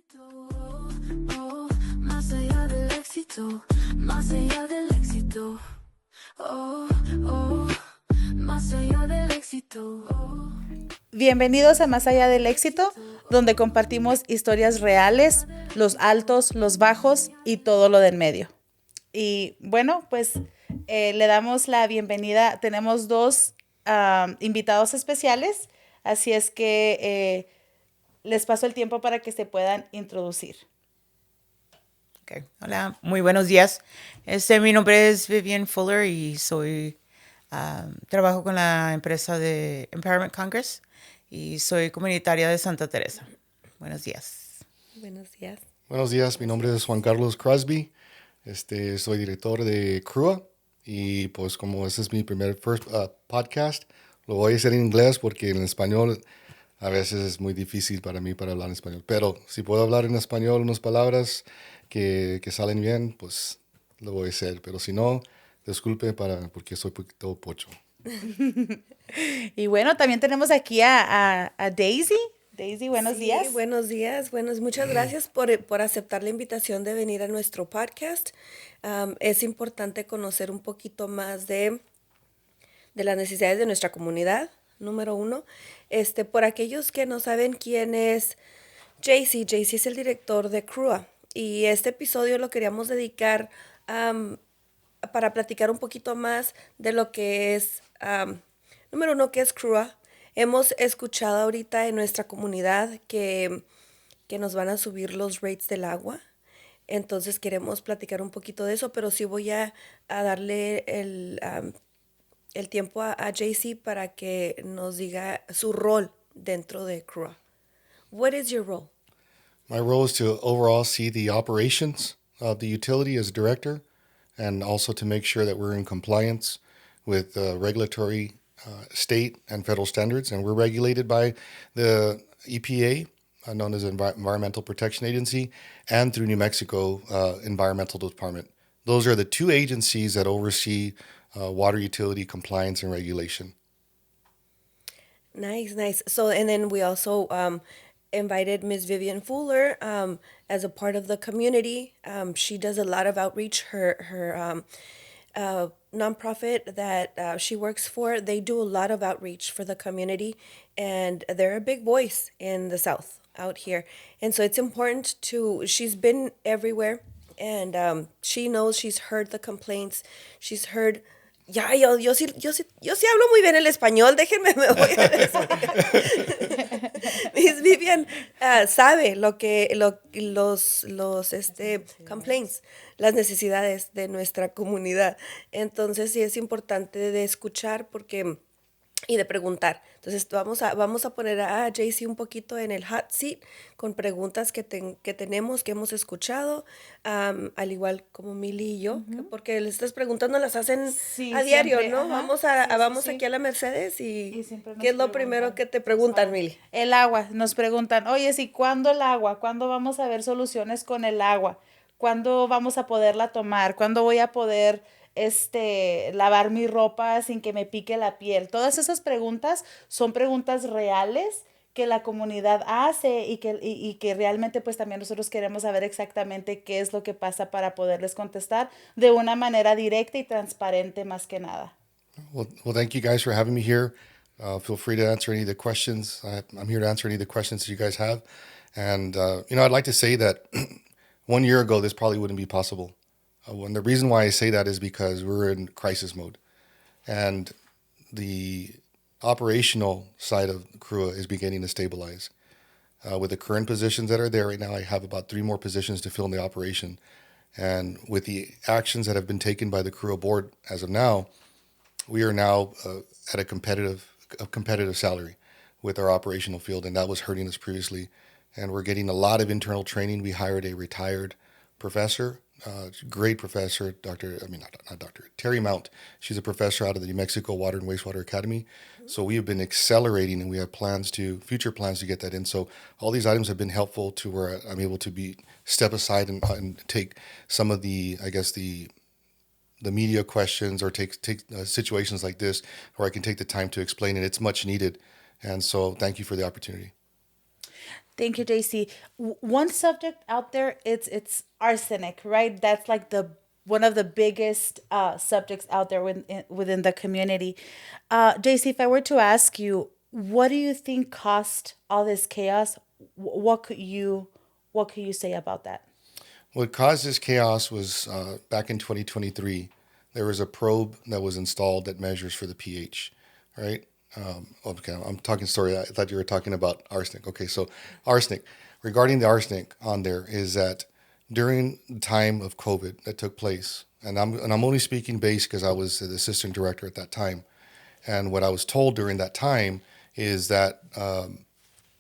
éxito, oh, más allá del éxito, más allá del éxito, oh, oh, más allá del éxito. Oh. Bienvenidos a Más Allá del Éxito, donde compartimos historias reales, los altos, los bajos y todo lo del medio. Y bueno, pues le damos la bienvenida. Tenemos dos invitados especiales, así es que les paso el tiempo para que se puedan introducir. Okay. Hola, muy buenos días. Mi nombre es Vivian Fuller y trabajo con la empresa de Empowerment Congress y soy comunitaria de Santa Teresa. Buenos días. Buenos días. Buenos días, mi nombre es Juan Carlos Crosby. Soy director de CRRUA y pues como este es mi primer podcast, lo voy a hacer en inglés porque en español a veces es muy difícil para mí para hablar en español. Pero si puedo hablar en español unas palabras que salen bien, pues lo voy a hacer. Pero si no, disculpe porque soy un poquito pocho. Y bueno, también tenemos aquí a Daisy. Daisy, buenos días. Buenos días. Muchas gracias por aceptar la invitación de venir a nuestro podcast. Es importante conocer un poquito más de las necesidades de nuestra comunidad, número uno. Por aquellos que no saben quién es JC es el director de CRRUA. Y este episodio lo queríamos dedicar para platicar un poquito más de lo que es, número uno, que es CRRUA. Hemos escuchado ahorita en nuestra comunidad que nos van a subir los rates del agua. Entonces queremos platicar un poquito de eso, pero sí voy a darle el tiempo a JC para que nos diga su rol dentro de CRRUA. What is your role? My role is to overall see the operations of the utility as director and also to make sure that we're in compliance with regulatory state and federal standards. And we're regulated by the EPA, known as Environmental Protection Agency, and through New Mexico Environmental Department. Those are the two agencies that oversee water utility compliance and regulation. Nice. So, and then we also invited Ms. Vivian Fuller as a part of the community. She does a lot of outreach. Her nonprofit that she works for, they do a lot of outreach for the community, and they're a big voice in the South out here. And so it's important she's been everywhere, and she knows, she's heard the complaints, she's heard. Ya, yo sí hablo muy bien el español, déjenme, me voy a decir. Miss Vivian sabe los complaints, las necesidades de nuestra comunidad. Entonces sí es importante de escuchar y de preguntar. Entonces vamos a poner a JC un poquito en el hot seat con preguntas que tenemos, que hemos escuchado, al igual como Mili y yo, porque estas preguntas nos las hacen a diario, siempre, ¿no? Ajá, vamos aquí a la Mercedes y ¿qué es lo primero que te preguntan, Mili? El agua. Nos preguntan, oye, ¿y cuándo el agua? ¿Cuándo vamos a ver soluciones con el agua? ¿Cuándo vamos a poderla tomar? ¿Cuándo voy a poder lavar mi ropa sin que me pique la piel? Todas esas preguntas son preguntas reales que la comunidad hace y que realmente pues también nosotros queremos saber exactamente qué es lo que pasa para poderles contestar de una manera directa y transparente más que nada. Well, thank you guys for having me here. Feel free to answer any of the questions. I'm here to answer any of the questions that you guys have. And, I'd like to say that 1 year ago, this probably wouldn't be possible. And the reason why I say that is because we're in crisis mode. And the operational side of CRRUA is beginning to stabilize. With the current positions that are there right now, I have about 3 more positions to fill in the operation. And with the actions that have been taken by the CRRUA board as of now, we are now at a competitive salary with our operational field, and that was hurting us previously. And we're getting a lot of internal training. We hired a retired professor, great professor, Terry Mount. She's a professor out of the New Mexico Water and Wastewater Academy. So we have been accelerating, and we have future plans to get that in. So all these items have been helpful to where I'm able to step aside and take some of the media questions or take situations like this where I can take the time to explain it. It's much needed. And so thank you for the opportunity. Thank you, JC. One subject out there, it's arsenic, right? That's like the one of the biggest subjects out there within the community. JC, if I were to ask you, what do you think caused all this chaos? What could you say about that? What caused this chaos was back in 2023, there was a probe that was installed that measures for the pH, right? Okay, I'm talking, sorry, I thought you were talking about arsenic. Okay, so arsenic. Regarding the arsenic on there is that during the time of COVID that took place, and I'm only speaking base because I was the assistant director at that time, and what I was told during that time is that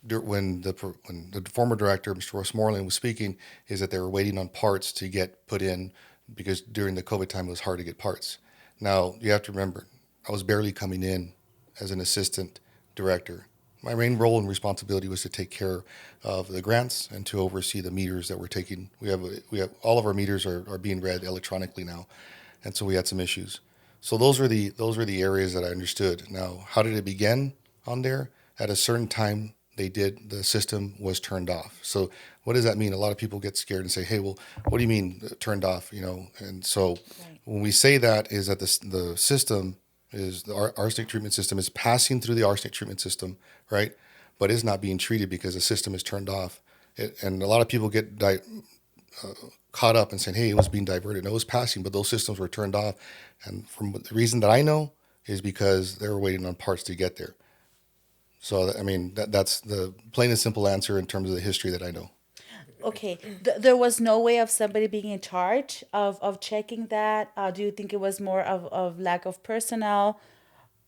when the former director, Mr. Westmoreland, was speaking, is that they were waiting on parts to get put in because during the COVID time it was hard to get parts. Now you have to remember, I was barely coming in as an assistant director. My main role and responsibility was to take care of the grants and to oversee the meters that we're taking. We have all of our meters are being read electronically now, and so we had some issues. So those were the areas that I understood. Now, how did it begin on there? At a certain time, the system was turned off. So what does that mean? A lot of people get scared and say, hey, well, what do you mean turned off? And so when we say that is that the system is the arsenic treatment system is passing through the arsenic treatment system, right? But is not being treated because the system is turned off. And a lot of people get caught up and saying, hey, it was being diverted. No, it was passing, but those systems were turned off. And from the reason that I know is because they were waiting on parts to get there. So, I mean, that's the plain and simple answer in terms of the history that I know. Okay, there was no way of somebody being in charge of checking that. Do you think it was more of lack of personnel?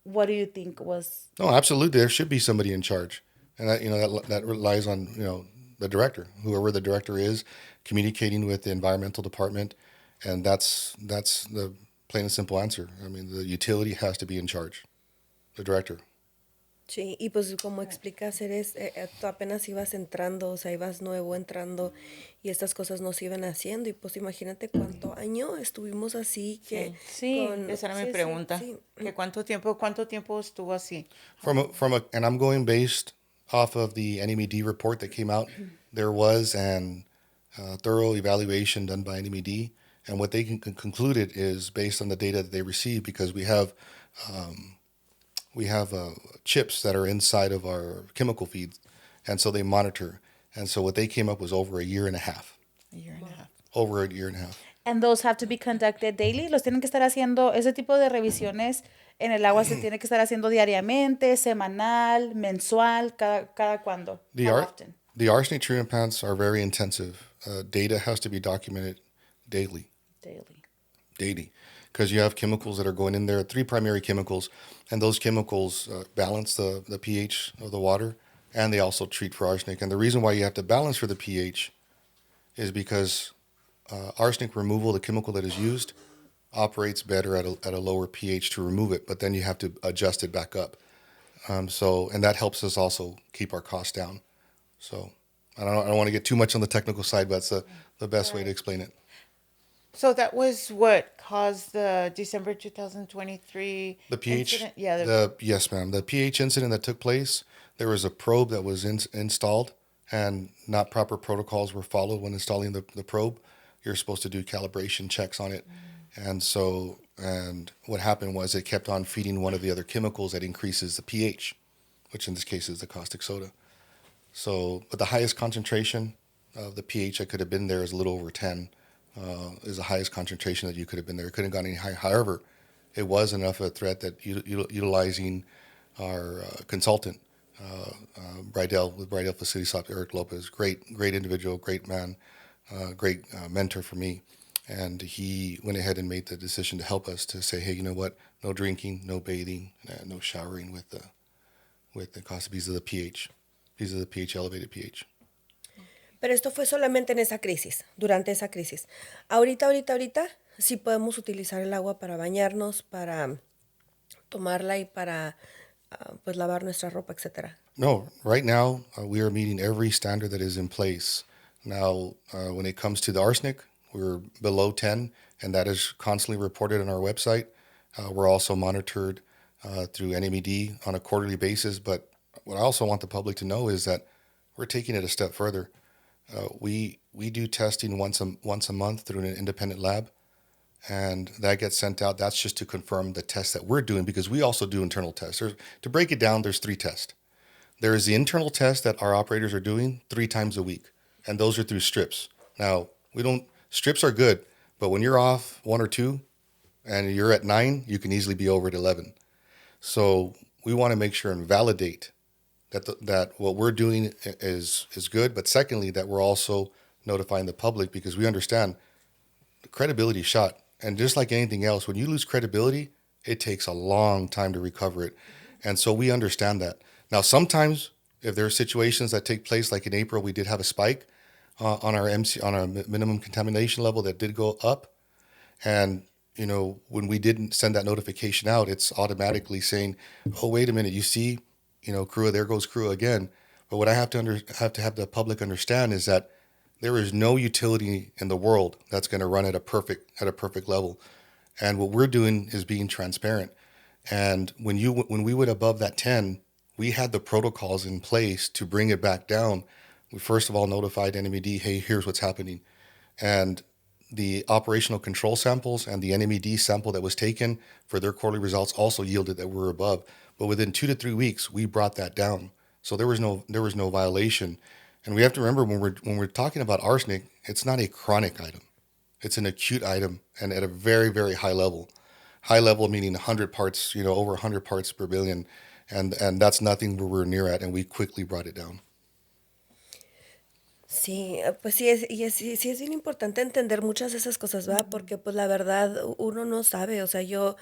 What do you think was? No, absolutely. There should be somebody in charge. And that relies on, the director, whoever the director is, communicating with the environmental department. And that's the plain and simple answer. I mean, the utility has to be in charge, the director. Sí, y pues como explicas, tú apenas ibas entrando, o sea, ibas nuevo entrando y estas cosas no se iban haciendo y pues imagínate cuánto año estuvimos así que Sí, Esa era mi sí, pregunta. sí. Que ¿cuánto tiempo estuvo así? And I'm going based off of the NMED report that came out. There was an thorough evaluation done by NMED, and what they concluded is based on the data that they received, because we have chips that are inside of our chemical feeds, and so they monitor. And so what they came up was over a year and a half. A year and a half. Over a year and a half. And those have to be conducted daily. Los tienen que estar haciendo ese tipo de revisiones en el agua se tiene que estar haciendo diariamente, semanal, mensual, cada cuándo. How often? The arsenic treatment plants are very intensive. Data has to be documented daily. Daily. Because you have chemicals that are going in there, 3 primary chemicals, and those chemicals balance the pH of the water, and they also treat for arsenic. And the reason why you have to balance for the pH is because arsenic removal, the chemical that is used, operates better at a lower pH to remove it, but then you have to adjust it back up. And that helps us also keep our costs down. So I don't want to get too much on the technical side, but that's the best way to explain it. So that was what caused the December 2023 The pH? incident? Yeah. Yes, ma'am. The pH incident that took place, there was a probe that was installed, and not proper protocols were followed when installing the probe. You're supposed to do calibration checks on it. And what happened was it kept on feeding one of the other chemicals that increases the pH, which in this case is the caustic soda. So, but the highest concentration of the pH that could have been there is a little over 10. Is the highest concentration that you could have been there. It couldn't have gone any higher. However, it was enough of a threat that utilizing our consultant, Bridell, with Bridell Facility Stop, Eric Lopez, great individual, great man, great mentor for me. And he went ahead and made the decision to help us to say, hey, you know what? No drinking, no bathing, no showering with the caustic because of the pH. These are the pH, elevated pH. Pero esto fue solamente en esa crisis, durante esa crisis. Ahorita, sí podemos utilizar el agua para bañarnos, para tomarla y para pues lavar nuestra ropa, etc. No, right now we are meeting every standard that is in place. Now, when it comes to the arsenic, we're below 10, and that is constantly reported on our website. We're also monitored through NMED on a quarterly basis. But what I also want the public to know is that we're taking it a step further. We do testing once a month through an independent lab, and that gets sent out. That's just to confirm the tests that we're doing, because we also do internal tests. To break it down, there's 3 tests. There is the internal test that our operators are doing 3 times a week, and those are through strips. Now, strips are good, but when you're off 1 or 2 and you're at 9, you can easily be over at 11. So we want to make sure and validate that what we're doing is good, but secondly, that we're also notifying the public, because we understand the credibility shot. And just like anything else, when you lose credibility, it takes a long time to recover it. And so we understand that. Now, sometimes if there are situations that take place, like in April, we did have a spike on our minimum contamination level that did go up. And, when we didn't send that notification out, it's automatically saying, oh, wait a minute, you see, CRRUA, there goes CRRUA again. But what I have to have the public understand is that there is no utility in the world that's going to run at a perfect level. And what we're doing is being transparent. And when we went above that 10, we had the protocols in place to bring it back down. We first of all notified NMED, hey, here's what's happening. And the operational control samples and the NMED sample that was taken for their quarterly results also yielded that we're above. But within 2 to 3 weeks, we brought that down. So there was no violation. And we have to remember, when we're talking about arsenic, it's not a chronic item. It's an acute item, and at a very, very high level. High level meaning 100 parts, over 100 parts per billion. And that's nothing we're near at, and we quickly brought it down. Sí, pues sí es bien importante entender muchas de esas cosas, ¿verdad? Porque pues la verdad uno no sabe, o sea, yo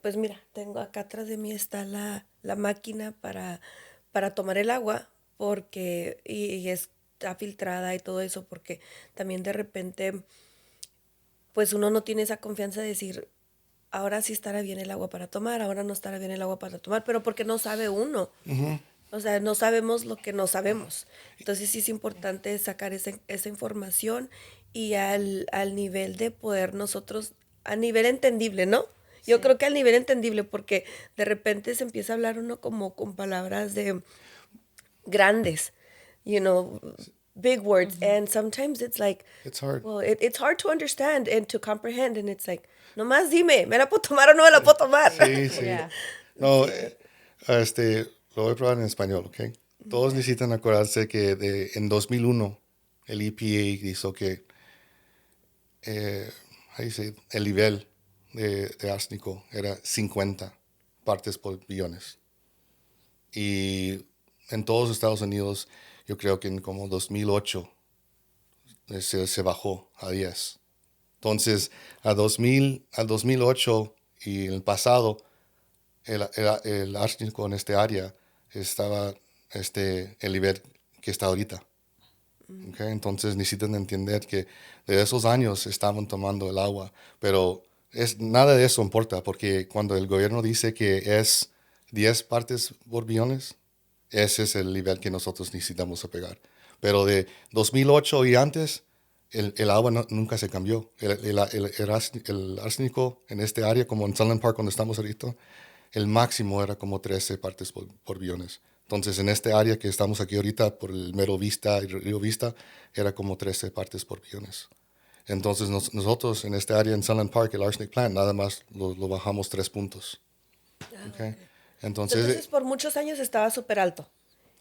pues mira, tengo acá atrás de mí está la máquina para tomar el agua, porque, y está filtrada y todo eso, porque también de repente, pues uno no tiene esa confianza de decir, ahora sí estará bien el agua para tomar, ahora no estará bien el agua para tomar, pero porque no sabe uno. O sea, no sabemos lo que no sabemos. Entonces sí es importante sacar esa información y al nivel de poder nosotros, a nivel entendible, ¿no? Yo creo que al nivel entendible, porque de repente se empieza a hablar uno como con palabras de grandes, big words, and sometimes it's like, It's hard. well, it's hard to understand and to comprehend, and it's like, nomás dime, ¿me la puedo tomar o no me la puedo tomar? Sí, sí. Yeah. No, lo voy a probar en español, ¿ok? Todos necesitan acordarse que en 2001 el EPA hizo que el nivel de arsenico era 50 partes por billones. Y en todos los Estados Unidos, yo creo que en como 2008 se bajó a 10. Entonces, al 2008 y en el pasado, el arsenico en este área estaba el nivel que está ahorita. Okay? Entonces necesitan entender que de esos años estaban tomando el agua, pero nada de eso importa, porque cuando el gobierno dice que es 10 partes por billones, ese es el nivel que nosotros necesitamos pegar. Pero de 2008 y antes, el agua nunca se cambió. El arsenico en este área, como en Sunland Park, donde estamos ahorita, el máximo era como 13 partes por billones. Entonces, en este área que estamos aquí ahorita, por el Mero Vista y Río Vista, era como 13 partes por billones. Entonces, nosotros en este área, en Sunland Park, el arsenic plant, nada más lo bajamos 3 puntos. Okay. Entonces, por muchos años estaba súper alto.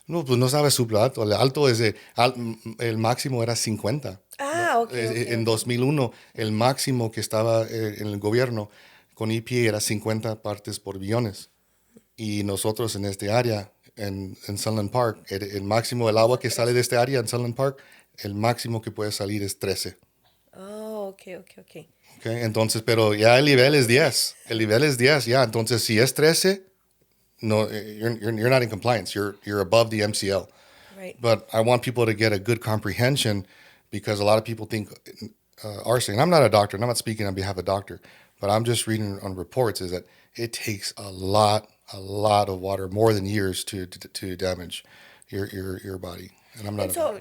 No, pues no sabes súper alto. El alto es el máximo era 50. Ah, ¿no? ok. En 2001, el máximo que estaba en el gobierno con EPA era 50 partes por billones. Y nosotros en este área, en Sunland Park, el máximo, el agua que sale de este área en Sunland Park, el máximo que puede salir es 13. Oh, ok. Okay, entonces, pero ya el nivel es 10. El nivel es 10, ya. Entonces, si es 13, no, you're not in compliance. You're above the MCL. Right. But I want people to get a good comprehension, because a lot of people think arsenic. And I'm not a doctor, and I'm not speaking on behalf of a doctor, but I'm just reading on reports, is that it takes a lot of water, more than years, to damage your body. And I'm not. And so,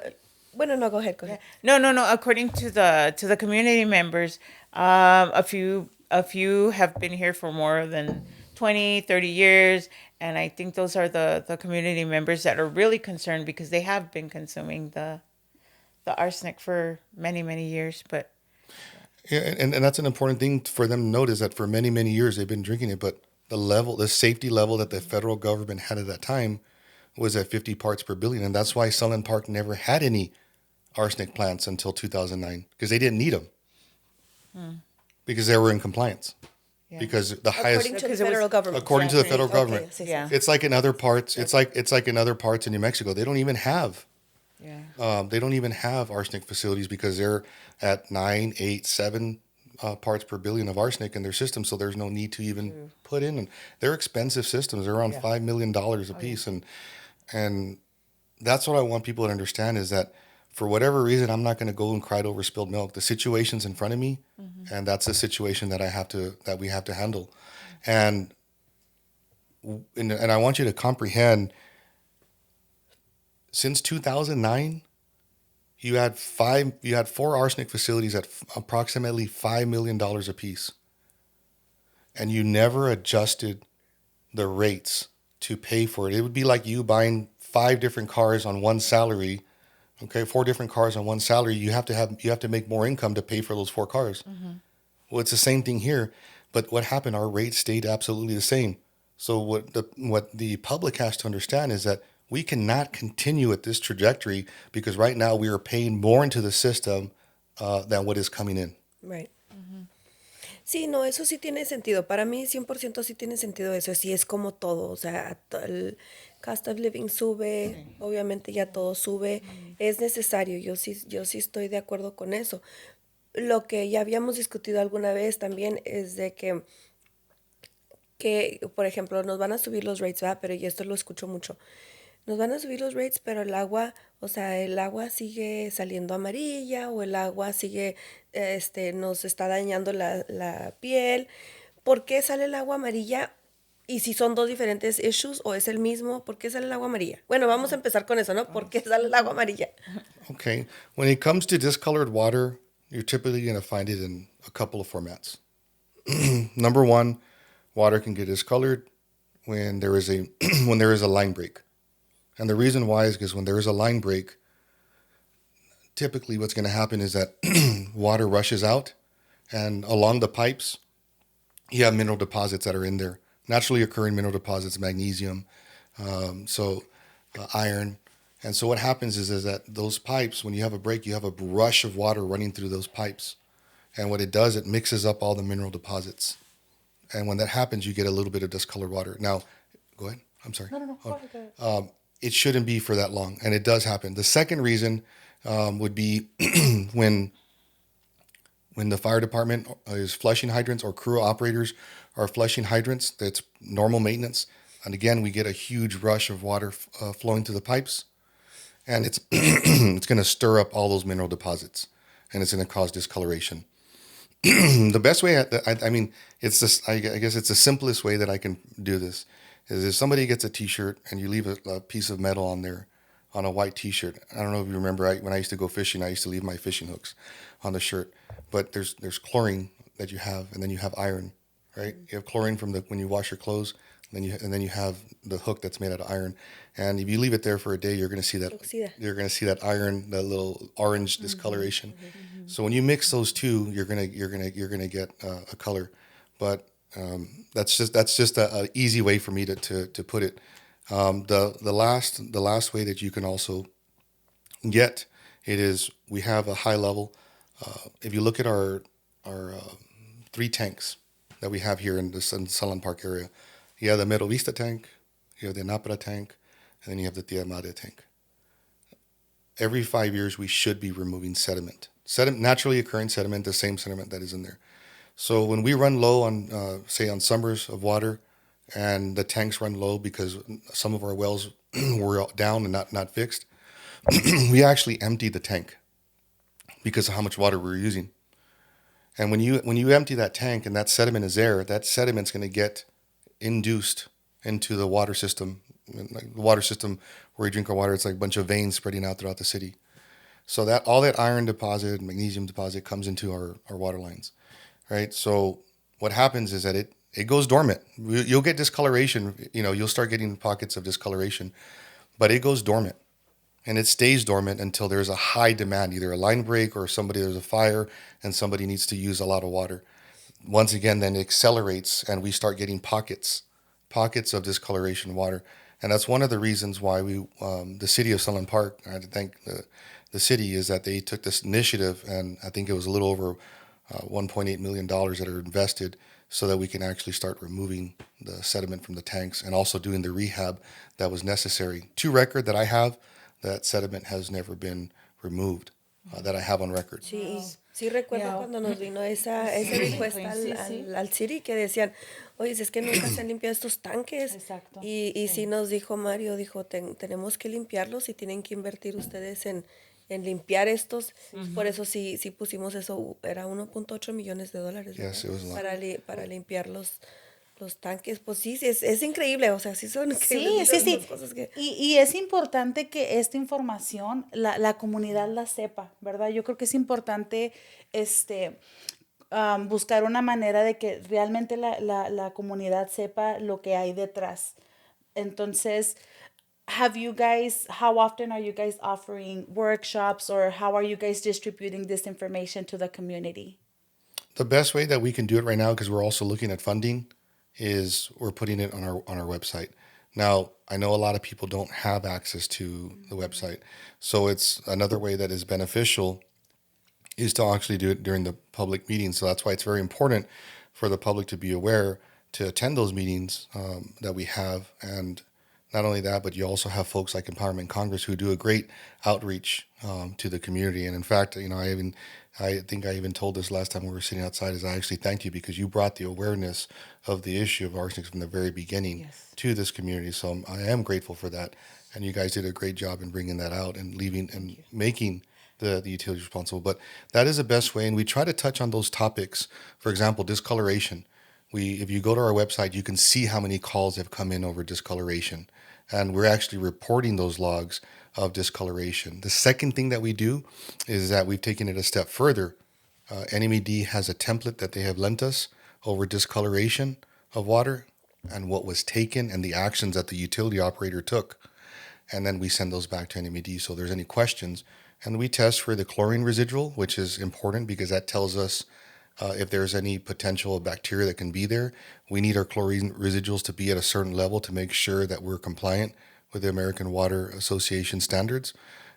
bueno, no, go ahead. No. According to the community members, a few have been here for more than 20, 30 years. And I think those are the community members that are really concerned because they have been consuming the arsenic for many, many years. But Yeah, and that's an important thing for them to note is that for many, many years they've been drinking it, but the safety level that the federal government had at that time was at 50 parts per billion. And that's why Sunland Park never had any arsenic plants until 2009 because they didn't need them because they were in compliance. Yeah. Because the highest, According to the Because it was- federal government. according to the federal Okay, government, sí, sí. Yeah. it's like in other parts. It's like in other parts in New Mexico. They don't even have arsenic facilities because they're at 9, 8, 7 parts per billion of arsenic in their system. So there's no need to even put in. And they're expensive systems. They're around $5 million a piece. And that's what I want people to understand is that for whatever reason, I'm not going to go and cry over spilled milk. The situation's in front of me, and that's a situation that we have to handle. And I want you to comprehend. Since 2009, you had 4 arsenic facilities at approximately $5 million a piece, and you never adjusted the rates to pay for it. It would be like you buying 5 different cars on one salary. Okay, 4 different cars on one salary. You have to make more income to pay for those 4 cars. Well, it's the same thing here, but what happened? Our rates stayed absolutely the same. So what the public has to understand is that we cannot continue at this trajectory because right now we are paying more into the system than what is coming in. Right. Sí, no, eso sí tiene sentido. Para mí 100% sí tiene sentido eso. Sí es como todo, o sea, el cost of living sube, obviamente ya todo sube. Es necesario, yo sí estoy de acuerdo con eso. Lo que ya habíamos discutido alguna vez también es de que por ejemplo, nos van a subir los rates, ¿verdad? Pero y esto lo escucho mucho. Nos van a subir los rates, pero el agua, o sea, el agua sigue saliendo amarilla o el agua sigue, nos está dañando la piel. ¿Por qué sale el agua amarilla? Y si son 2 diferentes issues o es el mismo, ¿por qué sale el agua amarilla? Bueno, vamos a empezar con eso, ¿no? ¿Por qué sale el agua amarilla? Okay, when it comes to discolored water, you're typically going to find it in a couple of formats. Number 1, water can get discolored when there is a line break. And the reason why is because when there is a line break, typically what's going to happen is that water rushes out, and along the pipes, you have mineral deposits that are in there. Naturally occurring mineral deposits, magnesium, iron. And so what happens is that those pipes, when you have a break, you have a rush of water running through those pipes. And what it does, it mixes up all the mineral deposits. And when that happens, you get a little bit of discolored water. Now, go ahead. I'm sorry. No. Go ahead. It shouldn't be for that long, and it does happen. The second reason would be when the fire department is flushing hydrants or CRRUA operators are flushing hydrants. That's normal maintenance, and again, we get a huge rush of water flowing through the pipes, and it's it's going to stir up all those mineral deposits, and it's going to cause discoloration. The best way, I mean, it's this. I guess it's the simplest way that I can do this. Is if somebody gets a T-shirt and you leave a piece of metal on there, on a white T-shirt. I don't know if you remember, when I used to go fishing, I used to leave my fishing hooks on the shirt. But there's chlorine that you have, and then you have iron, right? You have chlorine from when you wash your clothes, and then you have the hook that's made out of iron. And if you leave it there for a day, you're going to see that iron, that little orange discoloration. So when you mix those two, you're gonna get a color. But that's just a easy way for me to put it. The last way that you can also get it is we have a high level. If you look at our 3 tanks that we have here in the Sunland Park area, you have the Metal Vista tank, you have the Napra tank, and then you have the Tia Madre tank. Every 5 years, we should be removing sediment, naturally occurring sediment, the same sediment that is in there. So when we run low on, say, on summers of water, and the tanks run low because some of our wells were down and not fixed, we actually emptied the tank because of how much water we were using. And when you empty that tank and that sediment is there, that sediment's going to get induced into the water system. Like the water system where we drink our water, it's like a bunch of veins spreading out throughout the city. So that all that iron deposit, magnesium deposit comes into our water lines. Right. So what happens is that it goes dormant. You'll get discoloration. You'll start getting pockets of discoloration, but it goes dormant. And it stays dormant until there's a high demand, either a line break or there's a fire and somebody needs to use a lot of water. Once again, then it accelerates and we start getting pockets of discoloration water. And that's one of the reasons why the city of Sunland Park, I have to thank the city, is that they took this initiative, and I think it was a little over $1.8 million that are invested so that we can actually start removing the sediment from the tanks and also doing the rehab that was necessary. To record that I have, that sediment has never been removed, that I have on record. Sí, sí recuerdo cuando nos vino esa request al city que decían, oye, es que nunca se han limpiado estos tanques. Exacto. Y sí nos dijo Mario, tenemos que limpiarlos y tienen que invertir ustedes en limpiar estos. Por eso sí pusimos eso, era $1.8 millones. Yes, it was a lot. Para limpiar los tanques. Pues sí, es increíble, o sea, sí son increíbles. Sí. Las cosas que... Y es importante que esta información la comunidad la sepa, ¿verdad? Yo creo que es importante buscar una manera de que realmente la comunidad sepa lo que hay detrás. Entonces, how often are you guys offering workshops, or how are you guys distributing this information to the community? The best way that we can do it right now, because we're also looking at funding, is we're putting it on our website. Now, I know a lot of people don't have access to the website, so it's another way that is beneficial is to actually do it during the public meetings. So that's why it's very important for the public to be aware to attend those meetings that we have. And not only that, but you also have folks like Empowerment Congress who do a great outreach to the community. And in fact, I think I even told this last time we were sitting outside, is I actually thank you because you brought the awareness of the issue of arsenic from the very beginning to this community. So I am grateful for that. And you guys did a great job in bringing that out and making the utilities responsible. But that is the best way. And we try to touch on those topics. For example, discoloration. If you go to our website, you can see how many calls have come in over discoloration. And we're actually reporting those logs of discoloration. The second thing that we do is that we've taken it a step further. NMED has a template that they have lent us over discoloration of water and what was taken and the actions that the utility operator took. And then we send those back to NMED. So if there's any questions, and we test for the chlorine residual, which is important because that tells us if there's any potential bacteria that can be there. We need our chlorine residuals to be at a certain level to make sure that we're compliant with the American Water Association standards.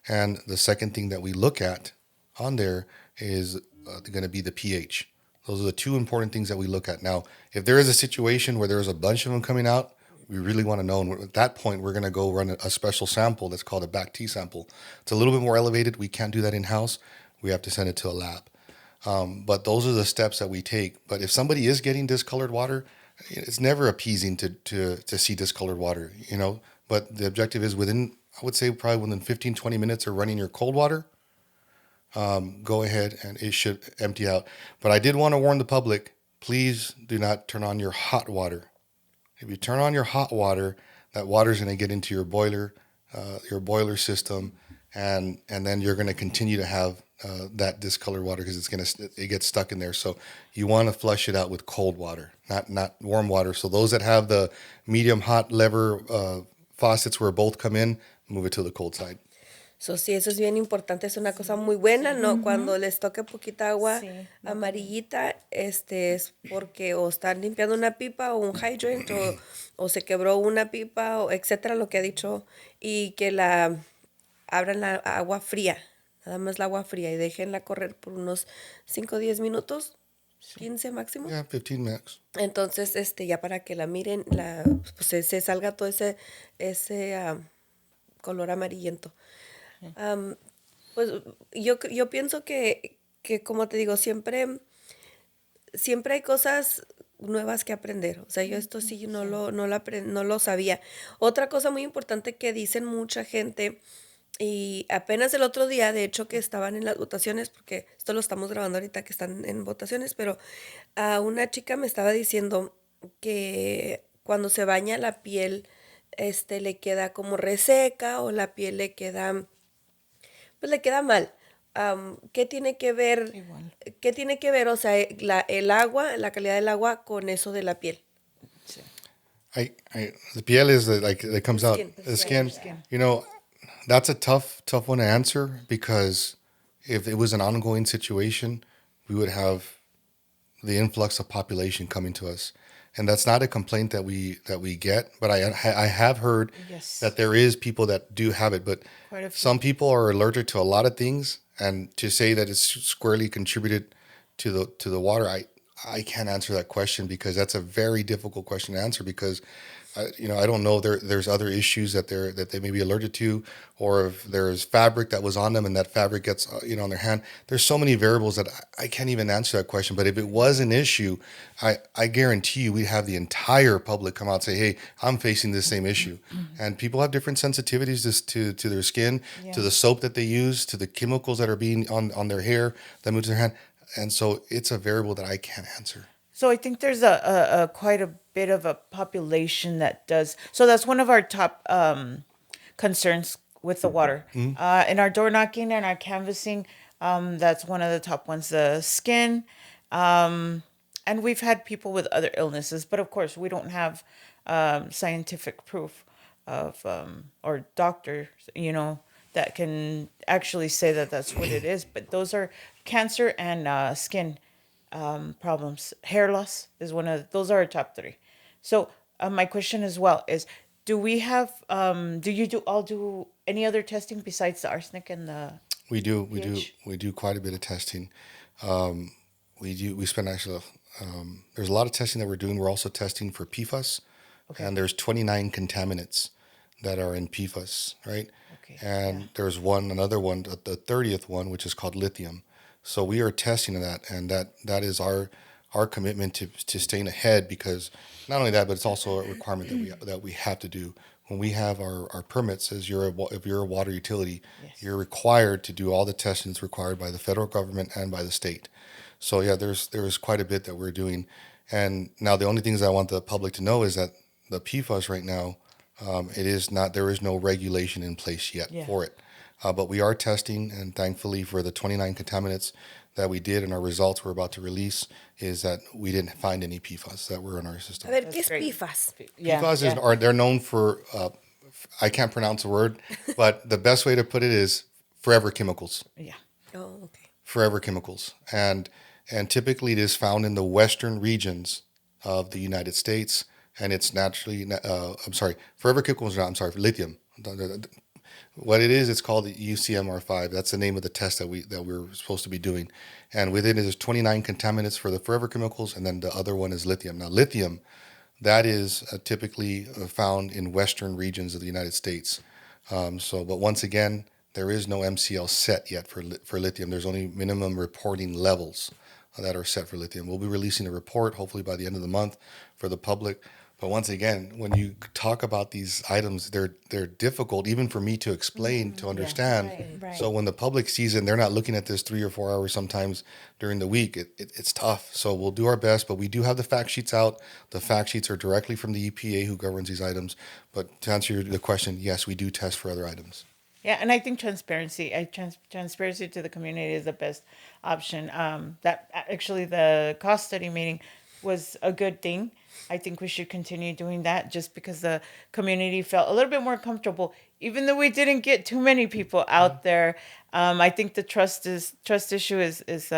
And the second thing that we look at on there is going to be the pH. Those are the two important things that we look at. Now, if there is a situation where there's a bunch of them coming out, we really want to know. And at that point, we're going to go run a special sample that's called a BAC-T sample. It's a little bit more elevated. We can't do that in-house. We have to send it to a lab. But those are the steps that we take. But if somebody is getting discolored water, it's never appeasing to see discolored water, But the objective is I would say probably within 15, 20 minutes of running your cold water, go ahead and it should empty out. But I did want to warn the public, please do not turn on your hot water. If you turn on your hot water, that water is going to get into your boiler system, and then you're going to continue to have that discolored water because it gets stuck in there. So you want to flush it out with cold water, not warm water. So those that have the medium hot lever faucets where both come in, move it to the cold side. So, sí, eso es bien importante, es una cosa muy buena, ¿no? Cuando les toque poquita agua amarillita, es porque o están limpiando una pipa o un hydrant o se quebró una pipa, o etcétera, lo que ha dicho, y que abran la agua fría, nada más la agua fría, y déjenla correr por unos 5 o 10 minutos, 15 máximo. Yeah, 15 max. Entonces, ya para que la miren, pues se salga todo ese color amarillento. Pues yo pienso que como te digo, siempre hay cosas nuevas que aprender. O sea, yo esto sí no lo sabía. Otra cosa muy importante que dicen mucha gente, y apenas el otro día, de hecho, que estaban en las votaciones, porque esto lo estamos grabando ahorita que están en votaciones, pero una chica me estaba diciendo que cuando se baña la piel, le queda como reseca, o la piel le queda mal. ¿Qué tiene que ver? O sea, el agua, la calidad del agua con eso de la piel. The piel is that comes out. skin. The skin. You know, that's a tough one to answer because if it was an ongoing situation, we would have the influx of population coming to us, and that's not a complaint that we get. But I have heard Yes. that there is people that do have it, but Quite a few. some people are allergic to a lot of things, and to say that it's squarely contributed to the water, I can't answer that question because that's a very difficult question to answer because I don't know there's other issues that they may be allergic to, or if there's fabric that was on them and that fabric gets on their hand. There's so many variables that I can't even answer that question. But if it was an issue, I guarantee you we'd have the entire public come out and say, hey, I'm facing this same issue. And people have different sensitivities to their skin, to the soap that they use, to the chemicals that are being on their hair that move to their hand. And so it's a variable that I can't answer. So I think there's a quite a bit of a population that does. So that's one of our top concerns with the water. In our door knocking and our canvassing, that's one of the top ones. The skin, and we've had people with other illnesses, but of course we don't have scientific proof of or doctors, that can actually say that that's what it is. But those are cancer and skin problems. Hair loss is one of those are our top three. So my question as well is, do we have do you do any other testing besides the arsenic and the We do pH? quite a bit of testing. We spend actually there's a lot of testing that we're doing. We're also testing for PFAS, and there's 29 contaminants that are in PFAS, right? Okay, And there's another one, the 30th one, which is called lithium. So we are testing that, and that is our commitment to staying ahead, because not only that, but it's also a requirement that we have to do. When we have our permits, if you're a water utility, you're required to do all the testing that's required by the federal government and by the state. So yeah, there's quite a bit that we're doing. And now the only things I want the public to know is that the PFAS right now, there is no regulation in place yet for it. But we are testing, and thankfully for the 29 contaminants that we did, and our results we're about to release, is that we didn't find any PFAS that were in our system. A ver, ¿qué es great. PFAS? PFAS they're known for, I can't pronounce the word, but the best way to put it is forever chemicals. Yeah. Oh, okay. Forever chemicals. And typically it is found in the western regions of the United States, and it's naturally, forever chemicals, lithium. What it is, it's called the UCMR5. That's the name of the test that we're supposed to be doing. And within it, there's 29 contaminants for the forever chemicals, and then the other one is lithium. Now, lithium, that is typically found in western regions of the United States. But once again, there is no MCL set yet for lithium. There's only minimum reporting levels that are set for lithium. We'll be releasing a report hopefully by the end of the month for the public. But once again, when you talk about these items, they're difficult even for me to explain, to understand. Right. So when the public sees it, and they're not looking at this 3 or 4 hours sometimes during the week, it's tough. So we'll do our best, but we do have the fact sheets out. The fact sheets are directly from the EPA, who governs these items. But to answer the question, yes, we do test for other items. Yeah, and I think transparency to the community is the best option. That actually the cost study meeting was a good thing. I think we should continue doing that, just because the community felt a little bit more comfortable, even though we didn't get too many people out there. I think the trust issue is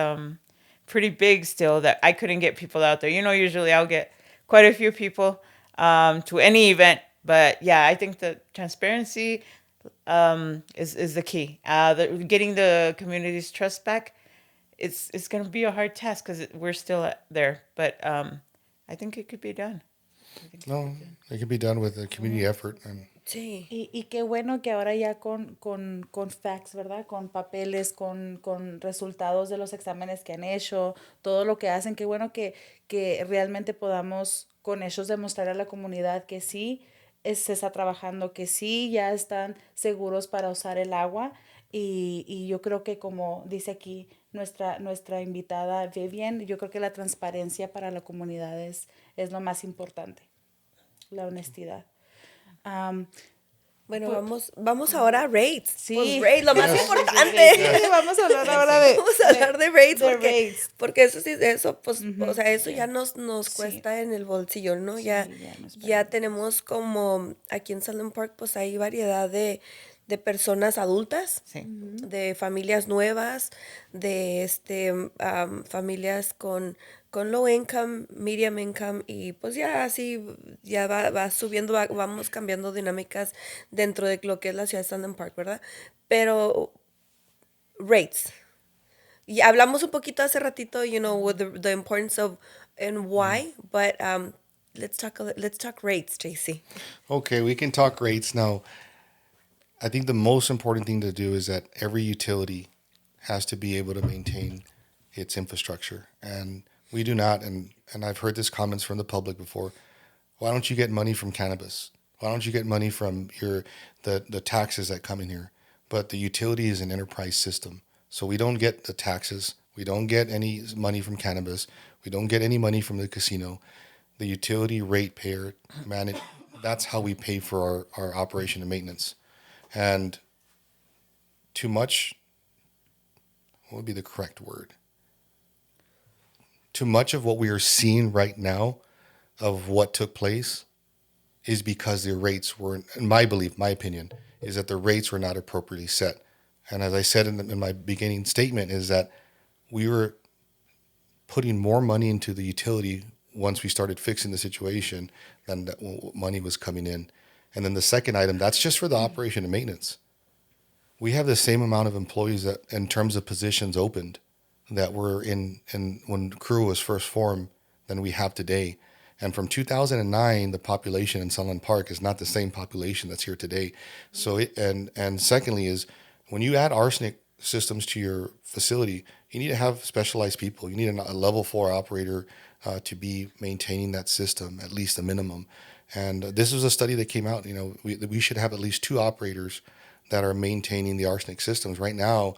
pretty big still, that I couldn't get people out there. Usually I'll get quite a few people to any event, but yeah, I think the transparency is the key. Getting the community's trust back, it's going to be a hard task because we're still there, but I think it could be done. It can be done with a community effort. And Sí. Y qué bueno que ahora ya con facts, ¿verdad? Con papeles, con resultados de los exámenes que han hecho, todo lo que hacen, qué bueno que realmente podamos con ellos demostrar a la comunidad que sí se está trabajando, que sí ya están seguros para usar el agua. Y yo creo que, como dice aquí nuestra invitada Vivian, yo creo que la transparencia para la comunidad es lo más importante, la honestidad. Bueno, vamos ahora a rates. Sí. Pues rates, lo más Yes. importante. Sí, vamos a hablar ahora de... Vamos a hablar de rates, de porque, rates. porque eso sí, eso, pues, o sea, eso ya nos Sí. cuesta en el bolsillo, ¿no? Sí, Ya, ya nos ya pega. tenemos como, aquí en Sunland Park, pues hay variedad de personas adultas, Sí. de familias nuevas, de familias con low income, medium income, y pues ya así, ya va subiendo, vamos cambiando dinámicas dentro de lo que es la ciudad de Sunland Park, ¿verdad? Pero rates. Y hablamos un poquito hace ratito, with the importance of and why, but let's talk rates, JC. Okay, we can talk rates now. I think the most important thing to do is that every utility has to be able to maintain its infrastructure, and we do not. And I've heard this comments from the public before. Why don't you get money from cannabis? Why don't you get money from the taxes that come in here? But the utility is an enterprise system, so we don't get the taxes. We don't get any money from cannabis. We don't get any money from the casino. The utility rate payer, that's how we pay for our operation and maintenance. And too much, what would be the correct word? Too much of what we are seeing right now of what took place is because the rates were, in my belief, my opinion, is that the rates were not appropriately set. And as I said in my beginning statement, is that we were putting more money into the utility once we started fixing the situation than that money was coming in. And then the second item, that's just for the operation and maintenance. We have the same amount of employees that, in terms of positions opened, that were in when CRRUA was first formed than we have today. And from 2009, the population in Sunland Park is not the same population that's here today. So and secondly is when you add arsenic systems to your facility, you need to have specialized people. You need a level 4 operator to be maintaining that system, at least a minimum. And this was a study that came out. We should have at least 2 operators that are maintaining the arsenic systems. Right now,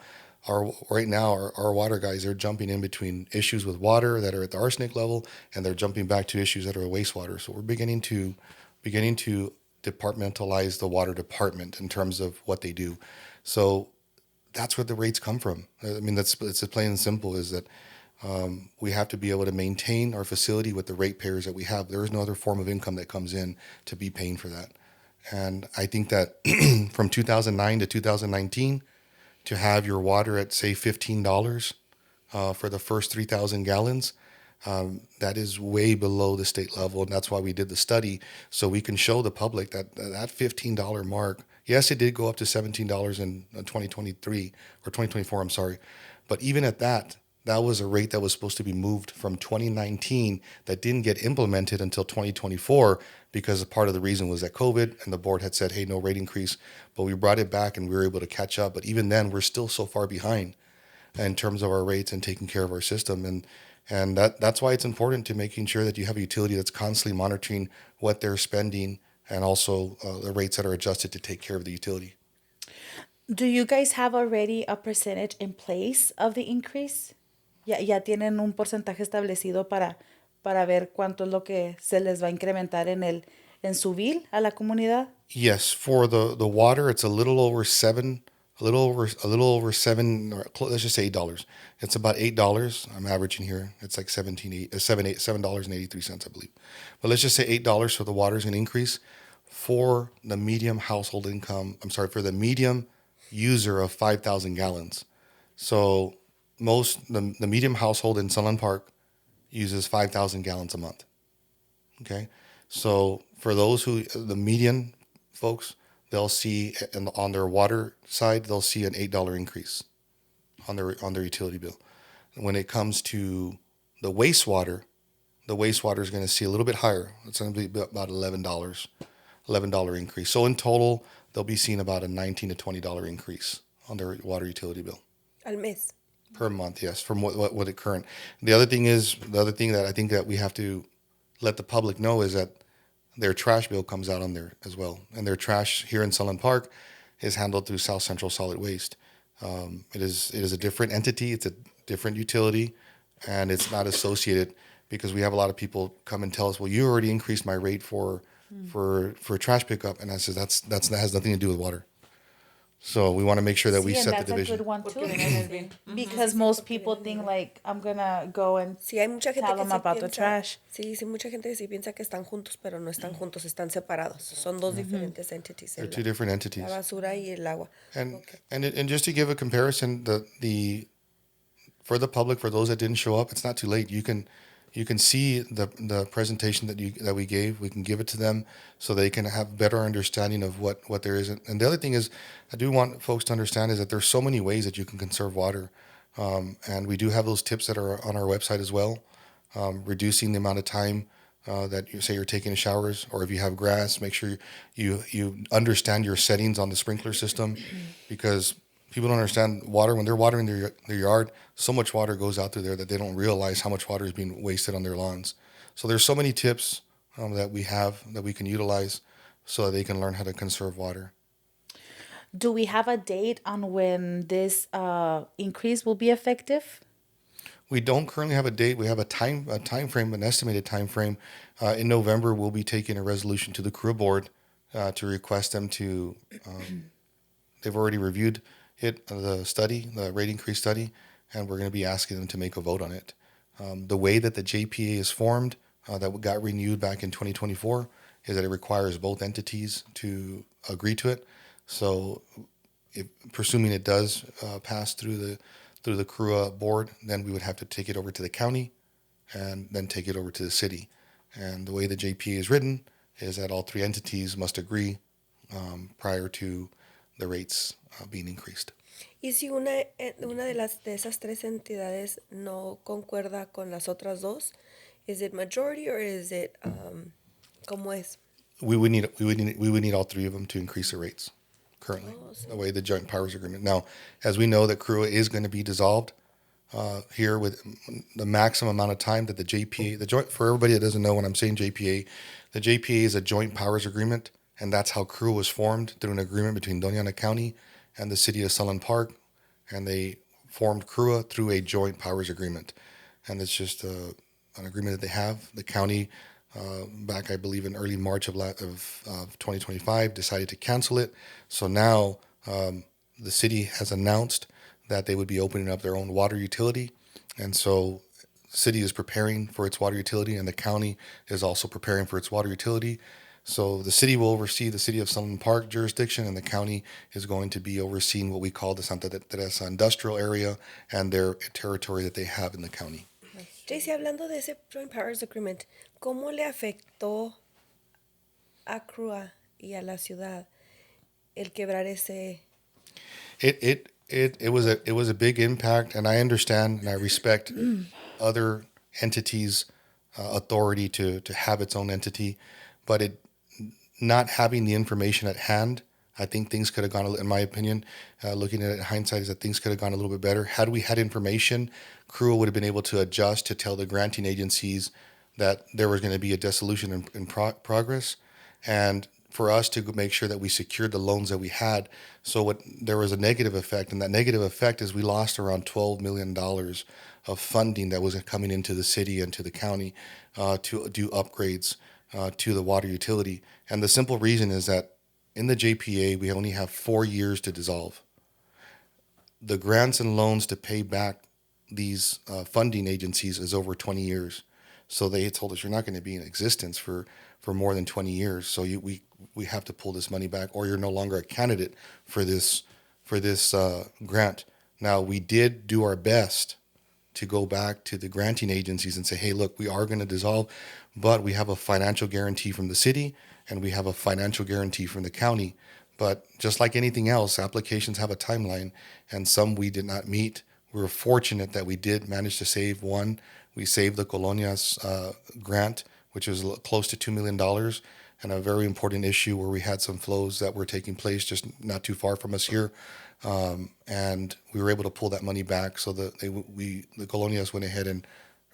our water guys, they're jumping in between issues with water that are at the arsenic level, and they're jumping back to issues that are wastewater. So we're beginning to departmentalize the water department in terms of what they do. So that's where the rates come from. I mean, it's plain and simple, is that we have to be able to maintain our facility with the ratepayers that we have. There is no other form of income that comes in to be paying for that. And I think that from 2009 to 2019, to have your water at, say, $15 for the first 3,000 gallons, that is way below the state level. And that's why we did the study, so we can show the public that $15 mark, yes, it did go up to $17 in 2023 or 2024, I'm sorry. But even at that was a rate that was supposed to be moved from 2019 that didn't get implemented until 2024, because part of the reason was that COVID, and the board had said, hey, no rate increase. But we brought it back and we were able to catch up. But even then, we're still so far behind in terms of our rates and taking care of our system. And that's why it's important to making sure that you have a utility that's constantly monitoring what they're spending, and also the rates that are adjusted to take care of the utility. Do you guys have already a percentage in place of the increase? Ya tienen un porcentaje establecido para ver cuánto es lo que se les va a incrementar en su bill a la comunidad. Yes, for the water, it's a little over $7, or let's just say $8. It's about $8. I'm averaging here. It's like $7.83, I believe. But let's just say $8 for the water is an increase. For the medium household income, for the medium user of 5,000 gallons. So the medium household in Sunland Park uses 5,000 gallons a month. Okay, so for those the median folks, they'll see on their water side, they'll see an $8 increase on their utility bill. When it comes to the wastewater is going to see a little bit higher. It's going to be about $11 increase. So in total, they'll be seeing about a $19 to $20 increase on their water utility bill. Al mes. Per month, yes, from what it current. The other thing that I think that we have to let the public know is that their trash bill comes out on there as well. And their trash here in Sunland Park is handled through South Central Solid Waste. It is a different entity. It's a different utility, and it's not associated, because we have a lot of people come and tell us, well, you already increased my rate for for trash pickup, and I said that has nothing to do with water. So we want to make sure that we Sí, and set the that's a division. good one too. Because most people think like, I'm gonna go and Sí, hay mucha gente tell que them sí about the piensa, trash. sí, mucha gente que sí piensa que están juntos, pero no están juntos, están separados. Son dos diferentes entities. They're two different entities. La basura y el agua. And and just to give a comparison, the for the public, for those that didn't show up, it's not too late. You can see the presentation that we gave. We can give it to them so they can have better understanding of what there is. And the other thing is, I do want folks to understand is that there's so many ways that you can conserve water, and we do have those tips that are on our website as well. Reducing the amount of time that you say you're taking showers, or if you have grass, make sure you understand your settings on the sprinkler system, because people don't understand water when they're watering their yard. So much water goes out through there that they don't realize how much water is being wasted on their lawns. So there's so many tips that we have that we can utilize so that they can learn how to conserve water. Do we have a date on when this increase will be effective? We don't currently have a date. We have a time frame, an estimated time frame. In November, we'll be taking a resolution to the CRRUA board to request them to. They've already reviewed the rate increase study, and we're going to be asking them to make a vote on it. The way that the JPA is formed, that got renewed back in 2024, is that it requires both entities to agree to it. So, presuming it does pass through the CRRUA board, then we would have to take it over to the county and then take it over to the city. And the way the JPA is written is that all three entities must agree prior to the rates being increased. Y si una de esas tres entidades no concuerda con las otras dos, is it majority or is it ¿cómo es? We would need all three of them to increase the rates currently. The way the joint powers agreement. Now, as we know that CRRUA is going to be dissolved here with the maximum amount of time that the JPA, for everybody that doesn't know when I'm saying JPA, the JPA is a joint powers agreement, and that's how CRRUA was formed, through an agreement between Doña Ana County and the city of Sunland Park, and they formed CRRUA through a joint powers agreement. And it's just an agreement that they have. The county, back I believe in early March of 2025, decided to cancel it. So now the city has announced that they would be opening up their own water utility. And so the city is preparing for its water utility, and the county is also preparing for its water utility. So the city will oversee the city of Sunland Park jurisdiction, and the county is going to be overseeing what we call the Santa Teresa industrial area and their territory that they have in the county. JC, hablando de ese Joint Powers Agreement, ¿cómo le afectó a CRRUA y a la ciudad el quebrar ese? It was a big impact, and I understand and I respect other entities' authority to have its own entity, but it not having the information at hand, I think things could have gone, in my opinion, looking at it in hindsight, is that things could have gone a little bit better. Had we had information, CRRUA would have been able to adjust to tell the granting agencies that there was going to be a dissolution in progress, and for us to make sure that we secured the loans that we had. So there was a negative effect, and that negative effect is we lost around $12 million of funding that was coming into the city and to the county to do upgrades to the water utility. And the simple reason is that in the JPA, we only have 4 years to dissolve. The grants and loans to pay back these funding agencies is over 20 years. So they told us, you're not going to be in existence for more than 20 years. So we have to pull this money back, or you're no longer a candidate for this grant. Now, we did do our best to go back to the granting agencies and say, hey, look, we are going to dissolve, but we have a financial guarantee from the city and we have a financial guarantee from the county. But just like anything else, applications have a timeline, and some we did not meet. We were fortunate that we did manage to save one. We saved the Colonias grant, which was close to $2 million, and a very important issue where we had some flows that were taking place just not too far from us here. And we were able to pull that money back, so the Colonias went ahead and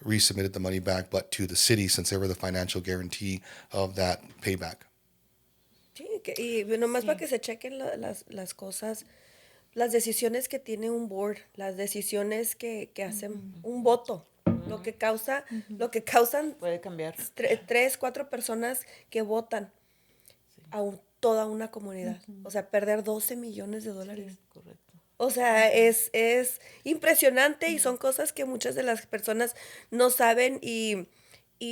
resubmitted the money back, but to the city, since they were the financial guarantee of that payback. Sí, y nomás para que se chequen las cosas, las decisiones que tiene un board, las decisiones que hacen un voto, lo que causan Puede cambiar. 3, 4 personas que votan. toda una comunidad. O sea, perder $12 millones. Correcto. O sea, es impresionante y son cosas que muchas de las personas no saben y